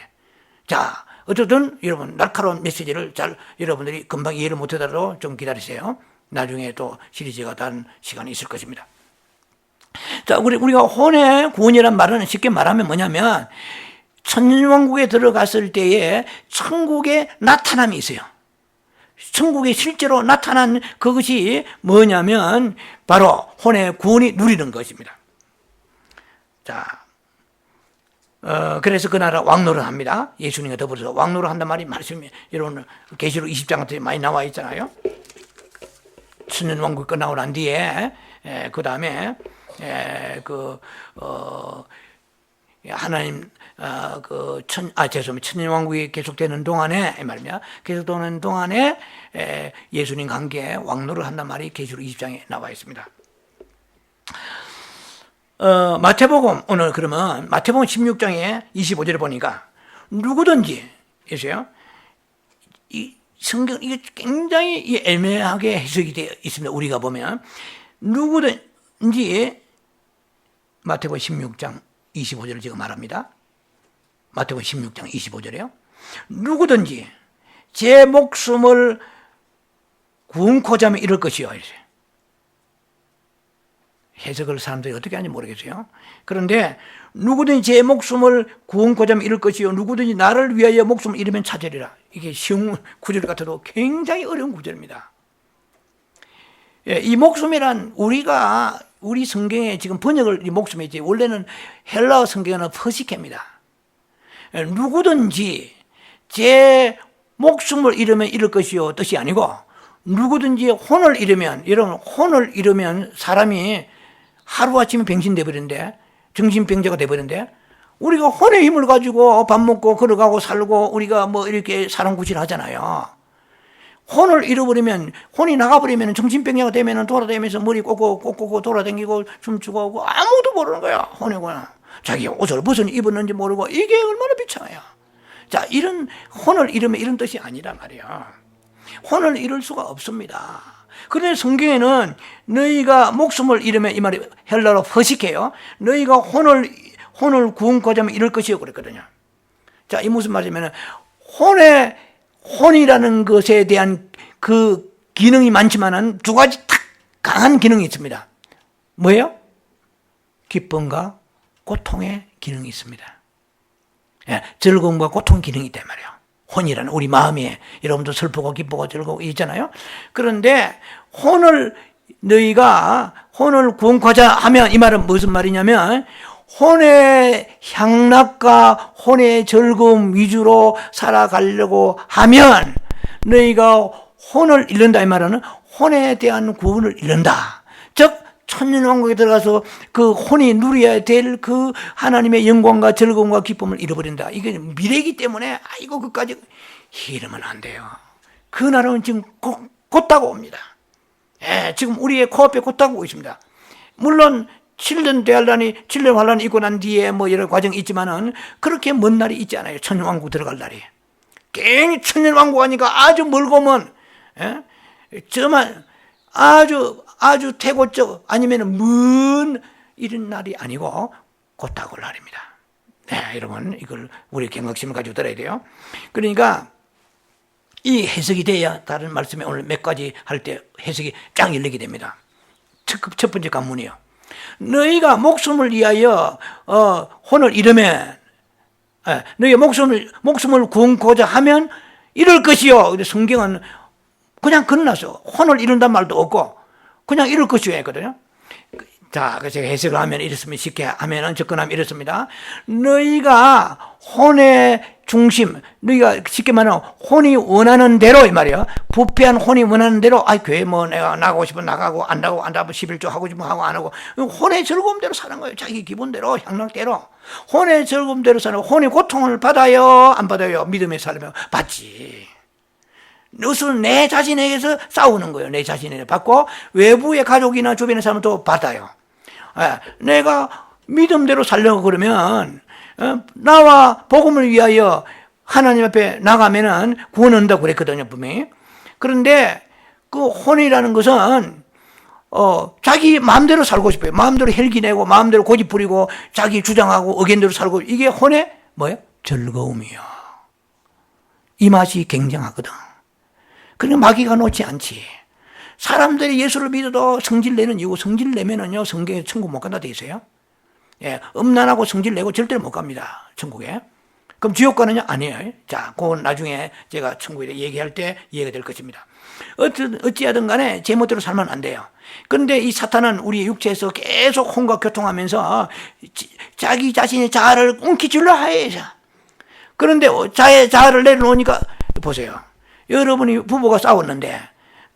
자, 어쨌든 여러분 날카로운 메시지를 여러분들이 금방 이해를 못 하더라도 좀 기다리세요. 나중에 또 시리즈가 다른 시간이 있을 것입니다. 자, 우리가 혼의 구원이란 말은 쉽게 말하면 뭐냐면 천년왕국에 들어갔을 때에 천국의 나타남이 있어요. 천국에 실제로 나타난 그것이 뭐냐면 바로 혼의 구원이 누리는 것입니다. 자, 그래서 그 나라 왕노릇 합니다. 예수님과 더불어서 왕노릇 한단 말이 말씀이 여러분 계시록 20장 같은 데 많이 나와 있잖아요. 천년왕국 끝나고 난 뒤에 그 다음에 하나님 죄송합니다. 천년왕국이 계속되는 동안에 이 말입니다. 계속되는 동안에 예수님 관계에 왕노를 한단 말이 계시록 20장에 나와 있습니다. 마태복음 오늘 그러면 마태복음 16장에 25절에 보니까 누구든지 예수요. 이 성경 이게 굉장히 애매하게 해석이 되어 있습니다. 우리가 보면 누구든지 마태복음 16장 25절을 제가 말합니다. 마태복음 16장 25절에요. 누구든지 제 목숨을 구원코자 하면 이럴 것이요. 해석을 사람들이 어떻게 하는지 모르겠어요. 그런데 누구든지 제 목숨을 구원코자 하면 이럴 것이요. 누구든지 나를 위하여 목숨을 잃으면 찾으리라. 이게 쉬운 구절 같아도 굉장히 어려운 구절입니다. 이 목숨이란 우리 성경에 지금 번역을 이 목숨이 있지 원래는 헬라어 성경은 퍼시케입니다. 누구든지 제 목숨을 잃으면 잃을 것이요 뜻이 아니고 누구든지 혼을 잃으면 여러분 혼을 잃으면 사람이 하루아침에 병신돼 버리는데 정신병자가 돼 버리는데 우리가 혼의 힘을 가지고 밥 먹고 걸어가고 살고 우리가 뭐 이렇게 사람 구실 하잖아요. 혼을 잃어버리면 혼이 나가버리면 정신병자가 되면 돌아다니면서 머리 꽂고 돌아다니고 춤추고 아무도 모르는 거야. 혼이구나. 자기 옷을 무슨 입었는지 모르고 이게 얼마나 비참해요. 자, 이런 혼을 잃으면 이런 뜻이 아니란 말이야. 혼을 잃을 수가 없습니다. 그런데 성경에는 너희가 목숨을 잃으면 이 말이 헬라로 허식해요. 너희가 혼을 구원코자 하면 잃을 것이요 그랬거든요. 자, 이 무슨 말이냐면 혼이라는 것에 대한 그 기능이 많지만은 두 가지 딱 강한 기능이 있습니다. 뭐예요? 기쁨과 고통의 기능이 있습니다. 즐거움과 고통 기능이 있단 말이에요. 혼이라는 우리 마음에 여러분도 슬프고 기쁘고 즐거워 있잖아요. 그런데 너희가 혼을 구원코자 하면 이 말은 무슨 말이냐면 혼의 향락과 혼의 즐거움 위주로 살아가려고 하면 너희가 혼을 잃는다 이 말은 혼에 대한 구원을 잃는다. 즉 천년왕국에 들어가서 그 혼이 누려야 될 그 하나님의 영광과 즐거움과 기쁨을 잃어버린다. 이게 미래이기 때문에 이거 그까지 이러면 안 돼요. 그 날은 지금 곧 다가옵니다. 지금 우리의 코앞에 곧 다가오고 있습니다. 물론 7년 대환란이 7년 환란이 있고 난 뒤에 뭐 여러 과정이 있지만은 그렇게 먼 날이 있지 않아요. 천년왕국 들어갈 날이. 괜히 천년왕국 하니까 아주 멀고먼 저만 아주 태고적 아니면 먼 이런 날이 아니고 곧 다가올 날입니다. 여러분 이걸 우리 경각심을 가지고 들어야 돼요. 그러니까 이 해석이 돼야 다른 말씀에 오늘 몇 가지 할 때 해석이 쫙 열리게 됩니다. 첫 번째 관문이요. 너희가 목숨을 위하여 혼을 잃으면 너희가 목숨을 구원코자 하면 이럴 것이요. 근데 성경은 그냥 건너서 혼을 잃는단 말도 없고 그냥 이럴 것이요 했거든요. 자, 그래서 해석을 하면 이렇습니다. 쉽게 하면은 접근하면 이렇습니다. 너희가 혼의 중심, 너희가 쉽게 말하면 혼이 원하는 대로 이 말이야. 부패한 혼이 원하는 대로, 교회 뭐 내가 나가고 싶으면 나가고 안 나가고 11조 하고 싶으면 하고 안 하고 혼의 즐거움대로 사는 거예요. 자기 기분대로 향락대로 혼의 즐거움대로 사는 거예요. 혼의 고통을 받아요, 안 받아요? 믿음의 삶을 받지. 그것은 내 자신에게서 싸우는 거예요. 내 자신에게 받고 외부의 가족이나 주변의 사람은 또 받아요. 내가 믿음대로 살려고 그러면 나와 복음을 위하여 하나님 앞에 나가면은 구원 얻는다고 그랬거든요, 분명히. 그런데 그 혼이라는 것은 자기 마음대로 살고 싶어요. 마음대로 헬기내고 마음대로 고집 부리고 자기 주장하고 의견대로 살고 이게 혼의 뭐예요? 즐거움이요. 이 맛이 굉장하거든. 그러니까 마귀가 놓지 않지. 사람들이 예수를 믿어도 성질 내는 이유, 성질 내면은요, 성경에 천국 못 간다 돼 있어요. 음란하고 성질 내고 절대로 못 갑니다. 천국에. 그럼 지옥 가느냐? 아니에요. 자, 그건 나중에 제가 천국에 얘기할 때 이해가 될 것입니다. 어찌하든 간에 제멋대로 살면 안 돼요. 그런데 이 사탄은 우리 육체에서 계속 혼과 교통하면서 자기 자신의 자아를 움켜쥐려 해요. 그런데 자의 자아를 내려놓으니까 보세요. 여러분이 부부가 싸웠는데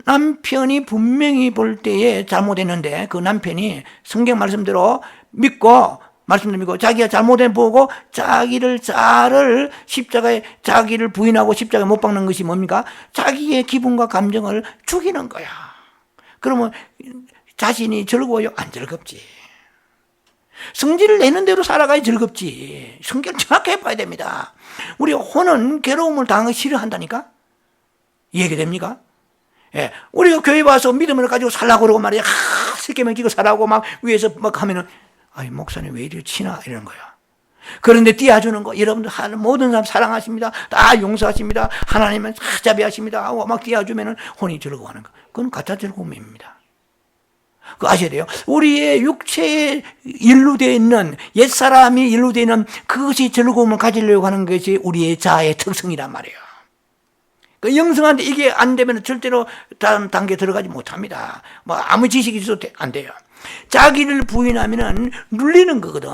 남편이 분명히 볼 때에 잘못했는데 그 남편이 성경 말씀대로 믿고 말씀대로 믿고 자기가 잘못해 보고 자아를 십자가에 자기를 부인하고 십자가에 못 박는 것이 뭡니까? 자기의 기분과 감정을 죽이는 거야. 그러면 자신이 즐거워요? 안 즐겁지. 성질을 내는 대로 살아가야 즐겁지. 성격을 정확히 해봐야 됩니다. 우리 혼은 괴로움을 당하기 싫어한다니까? 이해됩니까? 예, 우리가 교회 와서 믿음을 가지고 살라고 그러고 말이야. 십계명 지고 살라고 막 위에서 막 하면은, 아이, 목사님 왜 이리 치나? 이러는 거야. 그런데 띄워주는 거, 여러분들 모든 사람 사랑하십니다. 다 용서하십니다. 하나님은 자비하십니다. 하고 막 띄워주면은 혼이 즐거워하는 거. 그건 가짜 즐거움입니다. 그거 아셔야 돼요. 우리의 육체에 일루되어 있는, 옛사람이 일루되어 있는 그것이 즐거움을 가지려고 하는 것이 우리의 자아의 특성이란 말이에요. 그 영성한테 이게 안 되면 절대로 다음 단계에 들어가지 못합니다. 뭐 아무 지식이 있어도 안 돼요. 자기를 부인하면은 눌리는 거거든.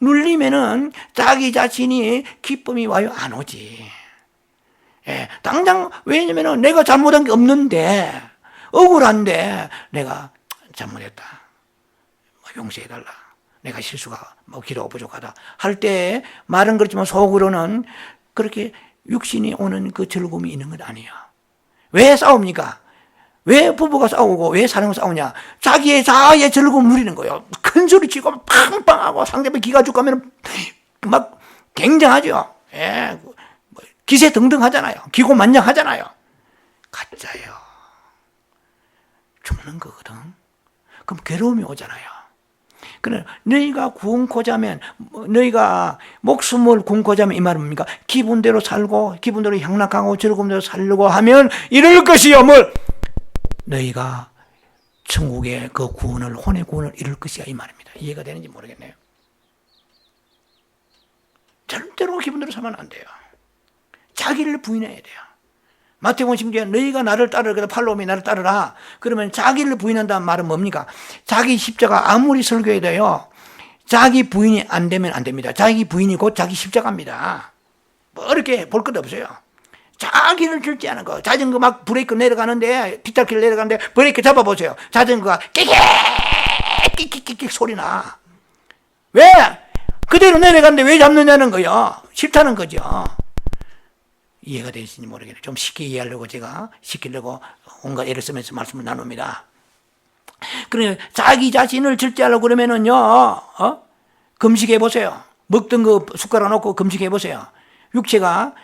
눌리면은 자기 자신이 기쁨이 와요? 안 오지. 예, 당장, 왜냐면은 내가 잘못한 게 없는데, 억울한데, 내가 잘못했다. 용서해달라. 내가 실수가, 기도가 부족하다. 할 때, 말은 그렇지만 속으로는 그렇게 육신이 오는 그 즐거움이 있는 건 아니에요. 왜 싸웁니까? 왜 부부가 싸우고 왜 사람을 싸우냐? 자기의 자아의 즐거움을 누리는 거예요. 큰 소리 치고 팡팡하고 상대방 기가 죽고 하면 막 굉장하죠. 예, 기세등등하잖아요. 기고만장하잖아요. 가짜예요. 죽는 거거든. 그럼 괴로움이 오잖아요. 그래, 너희가 구원코자 하면, 너희가 목숨을 구원코자 하면 이 말은 뭡니까? 기분대로 살고, 기분대로 향락하고, 즐거움대로 살려고 하면 이럴 것이요, 뭘? 너희가 천국의 그 구원을, 혼의 구원을 이룰 것이야, 이 말입니다. 이해가 되는지 모르겠네요. 절대로 기분대로 살면 안 돼요. 자기를 부인해야 돼요. 마태복음 10장에 너희가 나를 따르라, 팔로움이 나를 따르라. 그러면 자기를 부인한다는 말은 뭡니까? 자기 십자가 아무리 설교해도요, 자기 부인이 안 되면 안 됩니다. 자기 부인이 곧 자기 십자가입니다. 뭐 어렵게 볼 것 없어요. 자기를 절제하는 거. 자전거 막 브레이크 내려가는데, 빗자길 내려가는데 브레이크 잡아보세요. 자전거가 끼끼끼끼 소리 나. 왜? 그대로 내려가는데 왜 잡느냐는 거예요. 싫다는 거죠. 이해가 되시는지 모르겠네요. 좀 쉽게 이해하려고 제가 시키려고 온갖 애를 쓰면서 말씀을 나눕니다. 그래, 자기 자신을 절제하려고 그러면은요, 금식해 보세요. 먹던 거 숟가락 놓고 금식해 보세요. 육체가,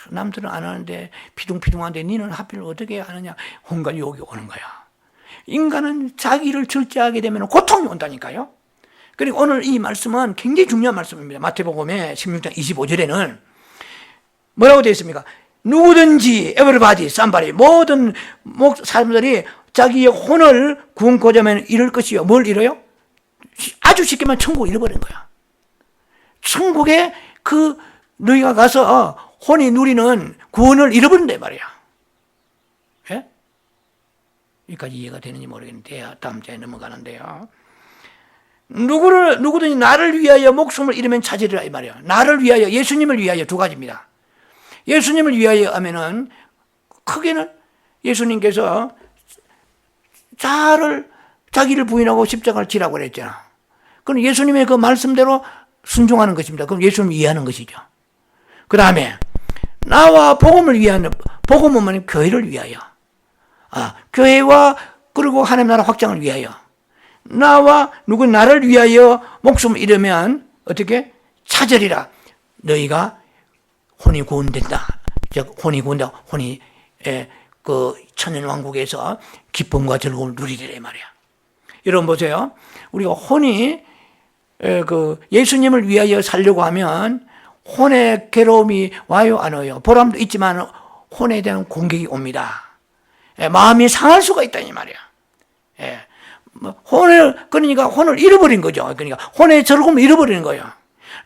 남들은 안 하는데, 피둥피둥한데, 니는 하필 어떻게 하느냐. 온갖 욕이 오는 거야. 인간은 자기를 절제하게 되면 고통이 온다니까요. 그리고 오늘 이 말씀은 굉장히 중요한 말씀입니다. 마태복음의 16장 25절에는 뭐라고 되어 있습니까? 누구든지 everybody, somebody, 모든 사람들이 자기의 혼을 구원코자 하면 이룰 것이요. 뭘 이뤄요? 아주 쉽게 말하면 천국을 잃어버린 거야. 천국에 너희가 가서 혼이 누리는 구원을 잃어버린다 말이야. 예? 여기까지 이해가 되는지 모르겠는데 다음 장에 넘어가는데요. 누구든지 나를 위하여 목숨을 잃으면 찾으리라 이 말이야. 나를 위하여, 예수님을 위하여 두 가지입니다. 예수님을 위하여 하면은 크게는 예수님께서 자기를 부인하고 십자가를 지라고 그랬잖아. 그럼 예수님의 그 말씀대로 순종하는 것입니다. 그럼 예수님을 이해하는 것이죠. 그 다음에 나와 복음을 위하는, 복음은 뭐냐면 교회를 위하여. 교회와 그리고 하나님 나라 확장을 위하여. 나를 위하여 목숨을 잃으면 어떻게? 찾으리라. 너희가 혼이 구원된다. 즉, 혼이 구원된다. 혼이, 그 천년왕국에서 기쁨과 즐거움을 누리리라 이 말이야. 여러분 보세요. 우리가 혼이, 예수님을 위하여 살려고 하면 혼의 괴로움이 와요, 안 와요? 보람도 있지만 혼에 대한 공격이 옵니다. 마음이 상할 수가 있다 이 말이야. 그러니까 혼을 잃어버린 거죠. 그러니까 혼의 즐거움을 잃어버리는 거예요.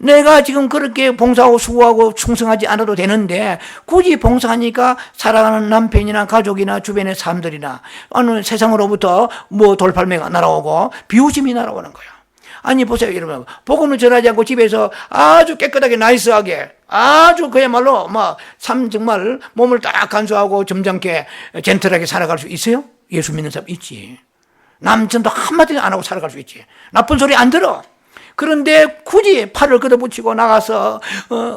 내가 지금 그렇게 봉사하고 수고하고 충성하지 않아도 되는데 굳이 봉사하니까 사랑하는 남편이나 가족이나 주변의 사람들이나 어느 세상으로부터 뭐 돌팔매가 날아오고 비웃음이 날아오는 거예요. 아니 보세요 여러분, 복음을 전하지 않고 집에서 아주 깨끗하게 나이스하게 아주 그야말로 참 정말 몸을 딱 간수하고 점잖게 젠틀하게 살아갈 수 있어요? 예수 믿는 사람 있지. 남전도 한마디도 안 하고 살아갈 수 있지. 나쁜 소리 안 들어. 그런데 굳이 팔을 걷어붙이고 나가서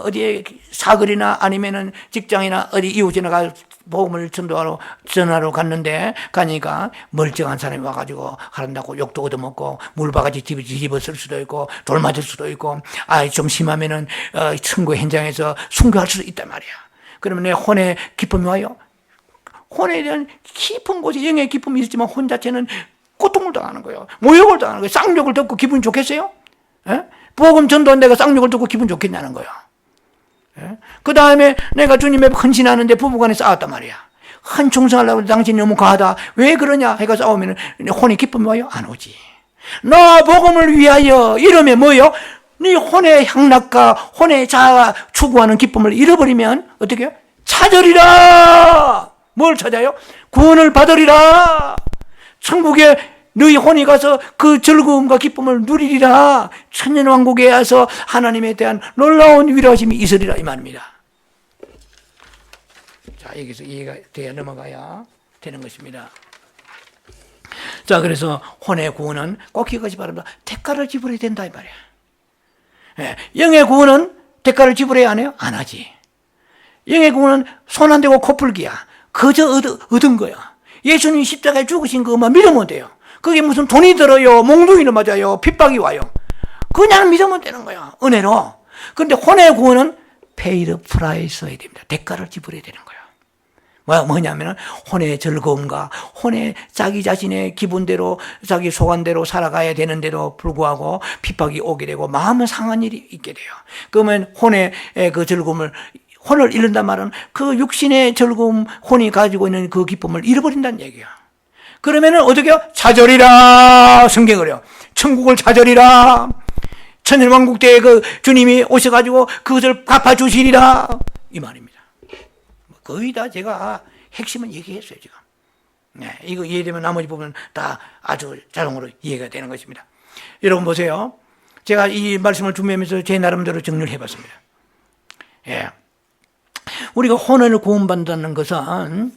어디에 사거리나 아니면은 직장이나 어디 이웃에 가 복음을 전하러 갔는데 가니까 멀쩡한 사람이 와가지고 하란다고 욕도 얻어먹고 물바가지 뒤집어 쓸 수도 있고 돌 맞을 수도 있고 좀 심하면은 선거 현장에서 순교할 수도 있단 말이야. 그러면 내 혼의 기쁨이 와요. 혼에 대한 깊은 곳에 영의 기쁨이 있지만 혼 자체는 고통을 당하는 거예요. 모욕을 당하는 거예요. 쌍욕을 듣고 기분 좋겠어요? 예? 복음 전도한 내가 쌍욕을 듣고 기분 좋겠냐는 거예요. 예? 그 다음에 내가 주님의 헌신하는데 부부간에 싸웠단 말이야. 한 충성하려고 당신이 너무 과하다. 왜 그러냐? 해가 싸우면 혼의 기쁨이 와요? 안 오지. 너 복음을 위하여 이러면 뭐예요? 네 혼의 향락과 혼의 자아 추구하는 기쁨을 잃어버리면 어떻게 해요? 찾으리라. 뭘 찾아요? 구원을 받으리라. 천국에 너희 혼이 가서 그 즐거움과 기쁨을 누리리라. 천년왕국에 와서 하나님에 대한 놀라운 위로하심이 있으리라 이 말입니다. 자, 여기서 이해가 돼야 넘어가야 되는 것입니다. 자, 그래서 혼의 구원은 꼭 기억하시 바랍니다. 대가를 지불해야 된다 이 말이야. 예, 영의 구원은 대가를 지불해야 안 해요? 안 하지. 영의 구원은 손 안 대고 코풀기야. 그저 얻은 거야. 예수님이 십자가에 죽으신 그것만 믿으면 돼요. 그게 무슨 돈이 들어요, 몽둥이를 맞아요, 핍박이 와요. 그냥 믿으면 되는 거야, 은혜로. 그런데 혼의 구원은 pay the price 해야 됩니다. 대가를 지불해야 되는 거야. 뭐냐면은 혼의 즐거움과 혼의 자기 자신의 기분대로 자기 소관대로 살아가야 되는데도 불구하고 핍박이 오게 되고 마음은 상한 일이 있게 돼요. 그러면 혼의 그 즐거움을 혼을 잃는단 말은 그 육신의 즐거움, 혼이 가지고 있는 그 기쁨을 잃어버린다는 얘기야. 그러면은 어떻게 해요? 찾으리라. 성경을요. 천국을 찾으리라. 천년왕국 때에 그 주님이 오셔가지고 그것을 갚아주시리라. 이 말입니다. 거의 다 제가 핵심은 얘기했어요, 지금. 네, 이거 이해되면 나머지 부분은 다 아주 자동으로 이해가 되는 것입니다. 여러분 보세요. 제가 이 말씀을 준비하면서 제 나름대로 정리를 해봤습니다. 예. 우리가 혼을 구원받는다는 것은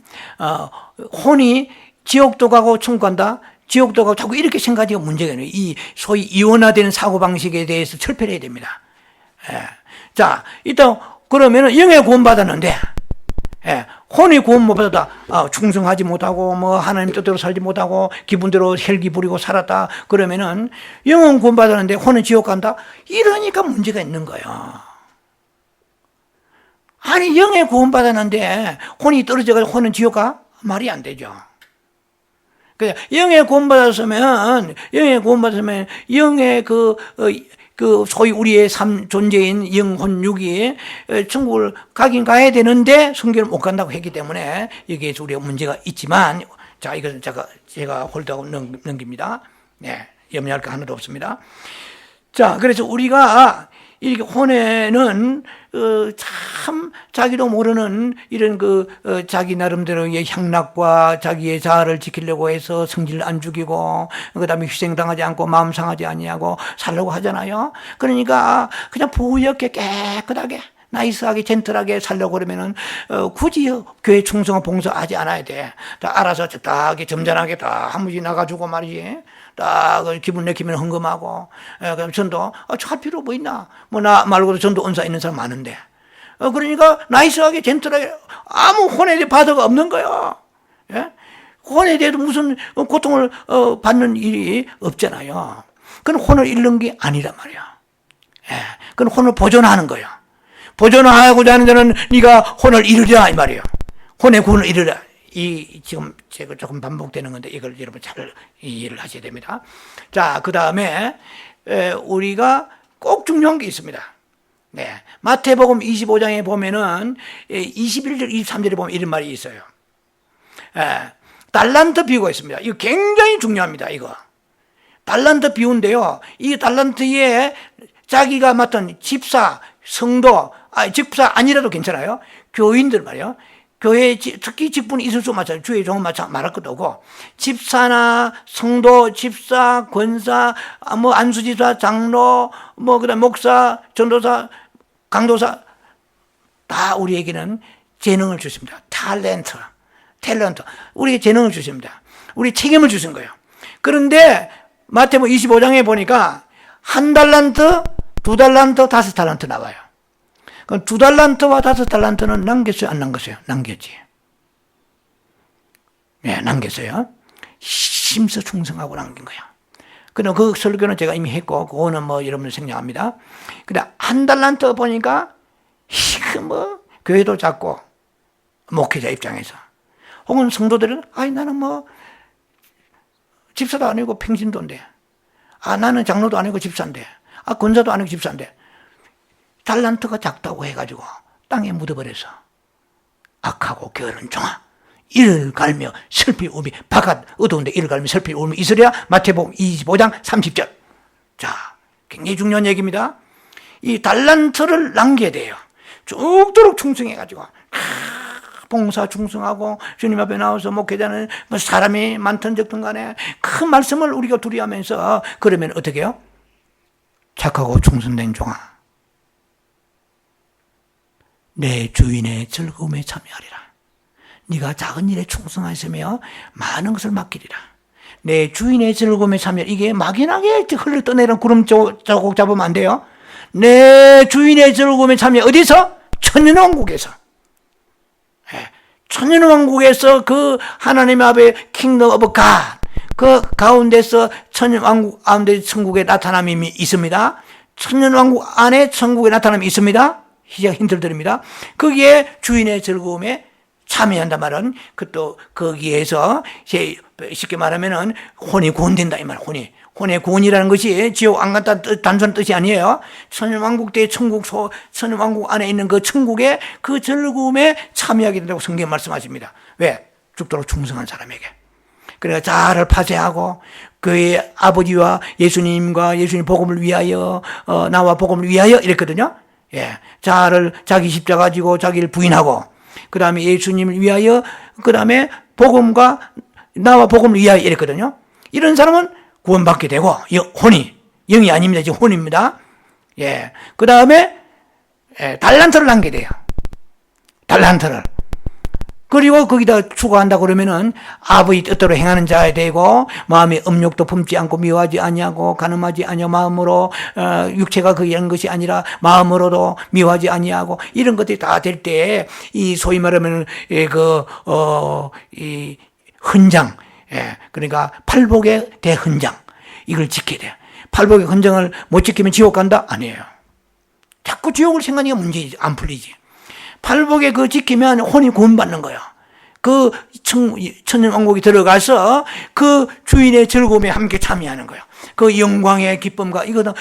혼이 지옥도 가고 천국 간다. 지옥도 가고 자꾸 이렇게 생각하기가 문제가 있네요. 이 소위 이원화되는 사고방식에 대해서 철폐를 해야 됩니다. 예. 자, 일단 그러면 영의 구원받았는데 혼이 구원 못 받았다. 충성하지 못하고 하나님 뜻대로 살지 못하고 기분대로 혈기 부리고 살았다. 그러면은 영은 구원 받았는데 혼은 지옥 간다. 이러니까 문제가 있는 거예요. 아니 영의 구원 받았는데 혼이 떨어져가지고 혼은 지옥 가? 말이 안 되죠. 그냥 영의 구원 받았으면 영의 그 소위 우리의 존재인 영혼 육이 천국을 가긴 가야 되는데 성경을 못 간다고 했기 때문에 여기에서 우리가 문제가 있지만, 자, 이것은 제가 홀드하고 넘깁니다. 네, 염려할 거 하나도 없습니다. 자, 그래서 우리가 이렇게 혼에는 참 자기도 모르는 이런 자기 나름대로의 향락과 자기의 자아를 지키려고 해서 성질을 안 죽이고 그다음에 희생당하지 않고 마음 상하지 아니하고 살려고 하잖아요. 그러니까 그냥 부유하게 깨끗하게 나이스하게 젠틀하게 살려고 그러면은 굳이 교회 충성과 봉사하지 않아야 돼. 다 알아서 적당하게 점잖하게 다 한 번씩 나가주고 말이지. 딱 기분 내키면 헌금하고, 그럼 전도 할 필요 뭐 있나? 나 말고도 전도 은사 있는 사람 많은데. 그러니까 나이스하게 젠틀하게 아무 혼에 대해 바다가 없는 거예요. 예? 혼에 대해도 무슨 고통을 받는 일이 없잖아요. 그건 혼을 잃는 게 아니란 말이야. 예. 그건 혼을 보존하는 거예요. 보존하고자 하는 자는 네가 혼을 잃으리라 이 말이에요. 혼의 구원을 잃으라. 지금 제가 조금 반복되는 건데 이걸 여러분 잘 이해를 하셔야 됩니다. 자, 그 다음에 우리가 꼭 중요한 게 있습니다. 네, 마태복음 25장에 보면은 21절, 23절에 보면 이런 말이 있어요. 달란트 비유가 있습니다. 이거 굉장히 중요합니다. 이거 달란트 비유인데요. 이 달란트에 자기가 맡은 집사, 성도, 집사 아니라도 괜찮아요. 교인들 말이요. 교회에 특히 직분이 있을 수 마찬가지, 주의 종은 말할 것도 없고, 집사나 성도, 집사, 권사, 뭐 안수지사, 장로, 뭐 그다음 목사, 전도사, 강도사 다 우리에게는 재능을 주십니다. 탤런트. 우리에게 재능을 주십니다. 우리 책임을 주신 거예요. 그런데 마태복음 25장에 보니까 1달란트, 2달란트, 5달란트 나와요. 그럼 2달란트와 5달란트는 남겼어요? 안 남겼어요? 남겼지. 네, 남겼어요. 심서 충성하고 남긴 거야. 그럼 그 설교는 제가 이미 했고, 그거는 뭐 여러분들 생략합니다. 근데 1달란트 보니까, 뭐, 교회도 작고, 목회자 입장에서. 혹은 성도들은, 나는 뭐, 집사도 아니고 평신도인데. 나는 장로도 아니고 집사인데. 권사도 아니고 집사인데. 달란트가 작다고 해가지고 땅에 묻어버려서 악하고 게으른 종아, 이를 갈며 슬피 울미, 바깥 어두운데 이를 갈며 슬피 울미 있으랴. 마태복음 25장 30절. 자, 굉장히 중요한 얘기입니다. 이 달란트를 남겨야 돼요. 죽도록 충성해가지고 봉사 충성하고 주님 앞에 나와서 목회자는 뭐 사람이 많든 적든 간에 그 말씀을 우리가 두리하면서, 그러면 어떻게 해요? 착하고 충성된 종아, 내 주인의 즐거움에 참여하리라. 네가 작은 일에 충성하였으며 많은 것을 맡기리라. 내 주인의 즐거움에 참여. 이게 막연하게 흘러 떠내는 구름 자국 잡으면 안 돼요. 내 주인의 즐거움에 참여. 어디서? 천년왕국에서. 천년왕국에서 그 하나님 앞에 킹덤 오브 갓, 그 가운데서 천년왕국 가운데 천국의 나타남이 있습니다. 천년왕국 안에 천국의 나타남이 있습니다. 힌트를 드립니다. 거기에 주인의 즐거움에 참여한단 말은, 또 거기에서 쉽게 말하면은 혼이 구원된다 이 말. 혼의 구원이라는 것이 지옥 안 갔다 단순한 뜻이 아니에요. 천년왕국 때 천년왕국 안에 있는 그 천국의 그 즐거움에 참여하게 된다고 성경 말씀하십니다. 왜? 죽도록 충성한 사람에게. 그러니까 자아를 파쇄하고 그의 아버지와 예수님과 예수님 복음을 위하여, 나와 복음을 위하여 이랬거든요. 자아를, 자기 십자가 가지고 자기를 부인하고, 그 다음에 예수님을 위하여, 그 다음에 복음과 나와 복음을 위하여 이랬거든요. 이런 사람은 구원받게 되고, 영이 아닙니다. 지금 혼입니다. 그 다음에 달란트를 남게 돼요. 달란트를. 그리고 거기다 추가한다 그러면은 아버지 뜻대로 행하는 자야 되고, 마음의 음욕도 품지 않고 미워하지 아니하고 간음하지 아니하고, 마음으로 육체가 그런 것이 아니라 마음으로도 미워하지 아니하고, 이런 것들이 다 될 때 이 소위 말하면 이 헌장, 그러니까 팔복의 대헌장, 이걸 지켜야 돼요. 팔복의 헌장을 못 지키면 지옥 간다? 아니에요. 자꾸 지옥을 생각하니까 문제지, 안 풀리지. 팔복에 그 지키면 혼이 구원받는 거예요. 그 천년왕국에 들어가서 그 주인의 즐거움에 함께 참여하는 거예요. 그 영광의 기쁨과, 이거는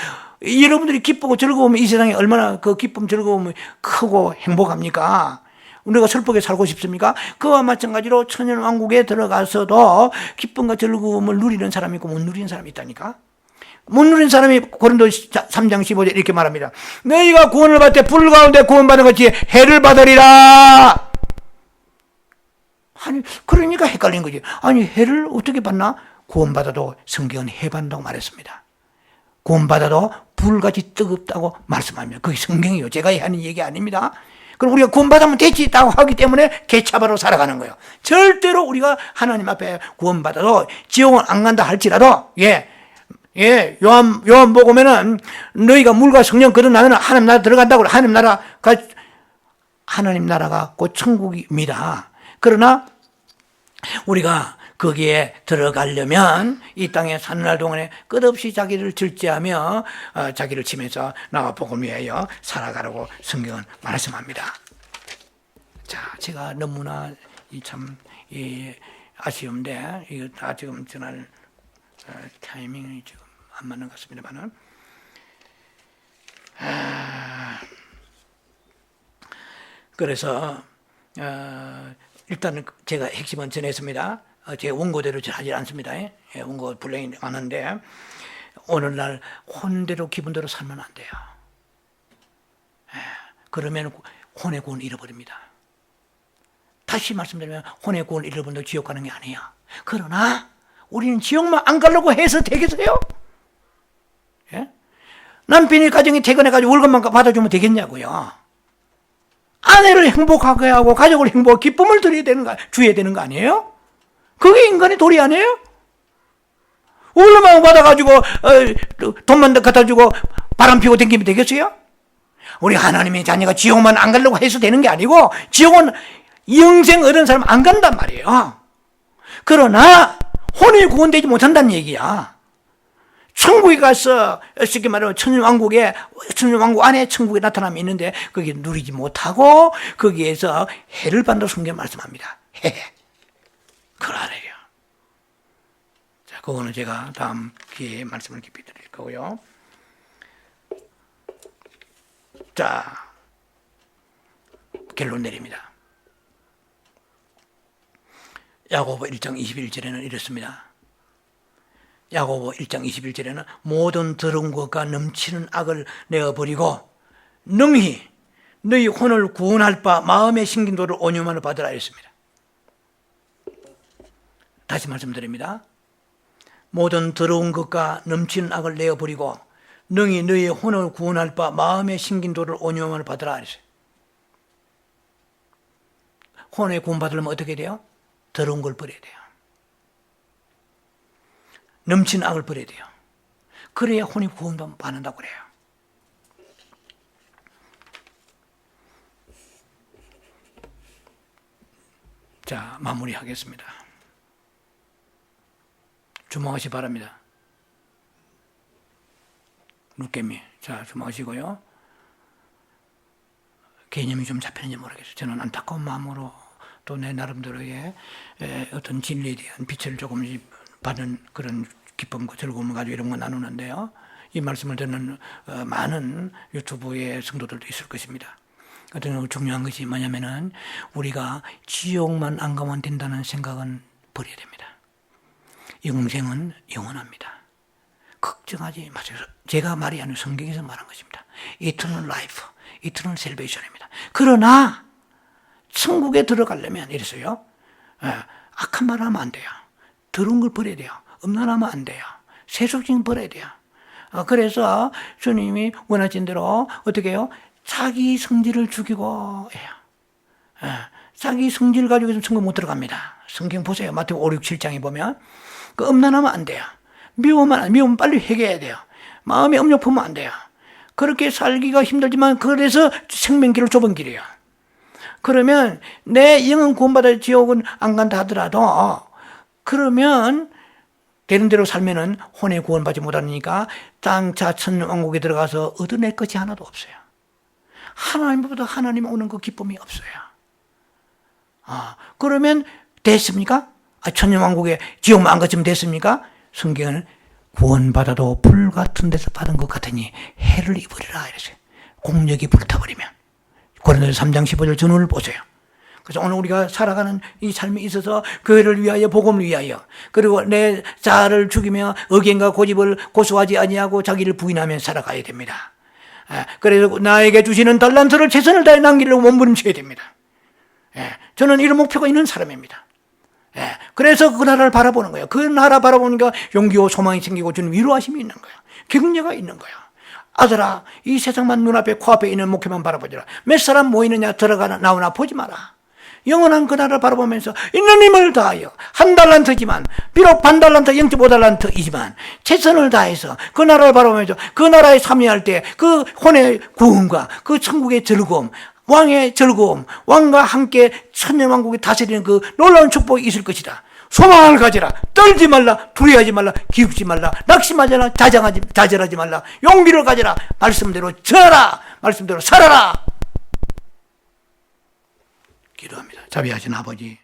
여러분들이 기쁘고 즐거우면 이 세상에 얼마나 그 기쁨 즐거움이 크고 행복합니까? 우리가 슬프게 살고 싶습니까? 그와 마찬가지로 천년왕국에 들어가서도 기쁨과 즐거움을 누리는 사람이 있고 못 누리는 사람이 있다니까. 못 누린 사람이 고린도 3장 15절 이렇게 말합니다. 너희가 구원을 받되 불 가운데 구원받은 것이 해를 받으리라. 아니, 그러니까 헷갈린 거지. 아니, 해를 어떻게 받나? 구원받아도 성경은 해 받는다고 말했습니다. 구원받아도 불같이 뜨겁다고 말씀합니다. 그게 성경이에요. 제가 하는 얘기 아닙니다. 그럼 우리가 구원받으면 됐지 있다고 하기 때문에 개차바로 살아가는 거예요. 절대로 우리가 하나님 앞에 구원받아도 지옥은 안 간다 할지라도, 요한복음에는 너희가 물과 성령 거듭나면 하나님 나라 들어간다고. 하나님 나라가 곧 천국입니다. 그러나 우리가 거기에 들어가려면 이 땅에 사는 날 동안에 끝없이 자기를 절제하며 자기를 치면서 나와 복음을 위하여 살아가라고 성경은 말씀합니다. 자, 제가 너무나 참 아쉬운데 이거 다 지금 전할 타이밍이 지금 안 맞는 것 같습니다만은, 그래서 일단은 제가 핵심은 전했습니다. 제 원고대로 하지 않습니다. 원고 분량이 많은데, 오늘날 혼대로 기분대로 살면 안 돼요. 그러면 혼의 구원을 잃어버립니다. 다시 말씀드리면 혼의 구원을 잃어버린다고 지옥 가는 게 아니에요. 그러나 우리는 지옥만 안 가려고 해서 되겠어요? 예? 남편이 가정에 퇴근해가지고 월급만 받아주면 되겠냐고요. 아내를 행복하게 하고 가족을 행복하게 기쁨을 드려야 되는 거, 주어야 되는 거 아니에요? 그게 인간의 도리 아니에요? 월급만 받아가지고 돈만 갖다 주고 바람 피고 댕기면 되겠어요? 우리 하나님의 자녀가 지옥만 안 가려고 해서 되는 게 아니고 지옥은 영생 얻은 사람 안 간단 말이에요. 그러나 혼이 구원되지 못한다는 얘기야. 천국에 가서 쉽게 말하면 천년왕국 안에 천국에 나타남이 있는데 거기 누리지 못하고 거기에서 해를 받는다고 성경 말씀합니다. 해. 그러네요. 자, 그거는 제가 다음 기회에 말씀을 깊이 드릴 거고요. 자, 결론 내립니다. 야고보 1장 21절에는 이렇습니다. 야고보 1장 21절에는 모든 더러운 것과 넘치는 악을 내어버리고 능히 너희 혼을 구원할 바 마음의 신긴도를 온유만을 받으라 했습니다. 다시 말씀드립니다. 모든 더러운 것과 넘치는 악을 내어버리고 능히 너희 혼을 구원할 바 마음의 신긴도를 온유만을 받으라 했어요. 혼의 구원받으려면 어떻게 돼요? 더러운 걸 버려야 돼요. 넘치는 악을 버려야 돼요. 그래야 혼이 구원받는다고 그래요. 자, 마무리하겠습니다. 주목하시 바랍니다. 룻개미. 자, 주목하시고요. 개념이 좀 잡히는지 모르겠어요. 저는 안타까운 마음으로 또 내 나름대로의 어떤 진리에 대한 빛을 조금씩 받은 그런 기쁨과 즐거움을 가지고 이런 거 나누는데요. 이 말씀을 듣는 많은 유튜브의 성도들도 있을 것입니다. 어떤 중요한 것이 뭐냐면은 우리가 지옥만 안 가면 된다는 생각은 버려야 됩니다. 영생은 영원합니다. 걱정하지 마세요. 제가 말이 아니라 성경에서 말한 것입니다. Eternal life, Eternal salvation입니다. 그러나 천국에 들어가려면 이랬어요. 악한 말 하면 안 돼요. 더러운 걸 버려야 돼요. 음란하면 안 돼요. 세속적인 버려야 돼요. 그래서 주님이 원하신 대로 어떻게 해요? 자기 성질을 죽이고 해요. 자기 성질 가지고 있으면 천국 못 들어갑니다. 성경 보세요. 마태복음 5, 6, 7장에 보면 그 음란하면 안 돼요. 미우면 빨리 회개해야 돼요. 마음에 음욕 품으면 안 돼요. 그렇게 살기가 힘들지만 그래서 생명길을 좁은 길이에요. 그러면 내 영은 구원받아 지옥은 안 간다 하더라도 그러면 되는 대로 살면은 혼에 구원받지 못하니까 땅차 천왕국에 들어가서 얻어낼 것이 하나도 없어요. 하나님보다 하나님 오는 그 기쁨이 없어요. 그러면 됐습니까? 천년왕국에 지옥만 안 갔으면 됐습니까? 성경은 구원받아도 불 같은 데서 받은 것 같으니 해를 입으리라 이랬어요. 공력이 불타버리면. 고린도서 3장 15절 전후를 보세요. 그래서 오늘 우리가 살아가는 이 삶에 있어서 교회를 위하여 복음을 위하여 그리고 내 자아를 죽이며 의견과 고집을 고수하지 아니하고 자기를 부인하며 살아가야 됩니다. 그래서 나에게 주시는 달란트를 최선을 다해 남기려고 몸부림쳐야 됩니다. 저는 이런 목표가 있는 사람입니다. 그래서 그 나라를 바라보는 거예요. 그 나라 바라보니까 용기와 소망이 생기고 주는 위로하심이 있는 거예요. 격려가 있는 거예요. 아들아, 이 세상만 눈앞에 코앞에 있는 목표만 바라보지라. 몇 사람 모이느냐 들어가나 나오나 보지 마라. 영원한 그 나라를 바라보면서 있는 힘을 다하여 한 달란트지만 비록 반 달란트 0.5달란트이지만 최선을 다해서 그 나라를 바라보면서 그 나라에 참여할 때 그 혼의 구원과 그 천국의 즐거움, 왕의 즐거움, 왕과 함께 천년왕국이 다스리는 그 놀라운 축복이 있을 것이다. 소망을 가져라. 떨지 말라. 두려워하지 말라. 기죽지 말라. 낙심하지 말라. 좌절하지 말라. 용기를 가져라. 말씀대로 전하라. 말씀대로 살아라. 기도합니다. 자비하신 아버지.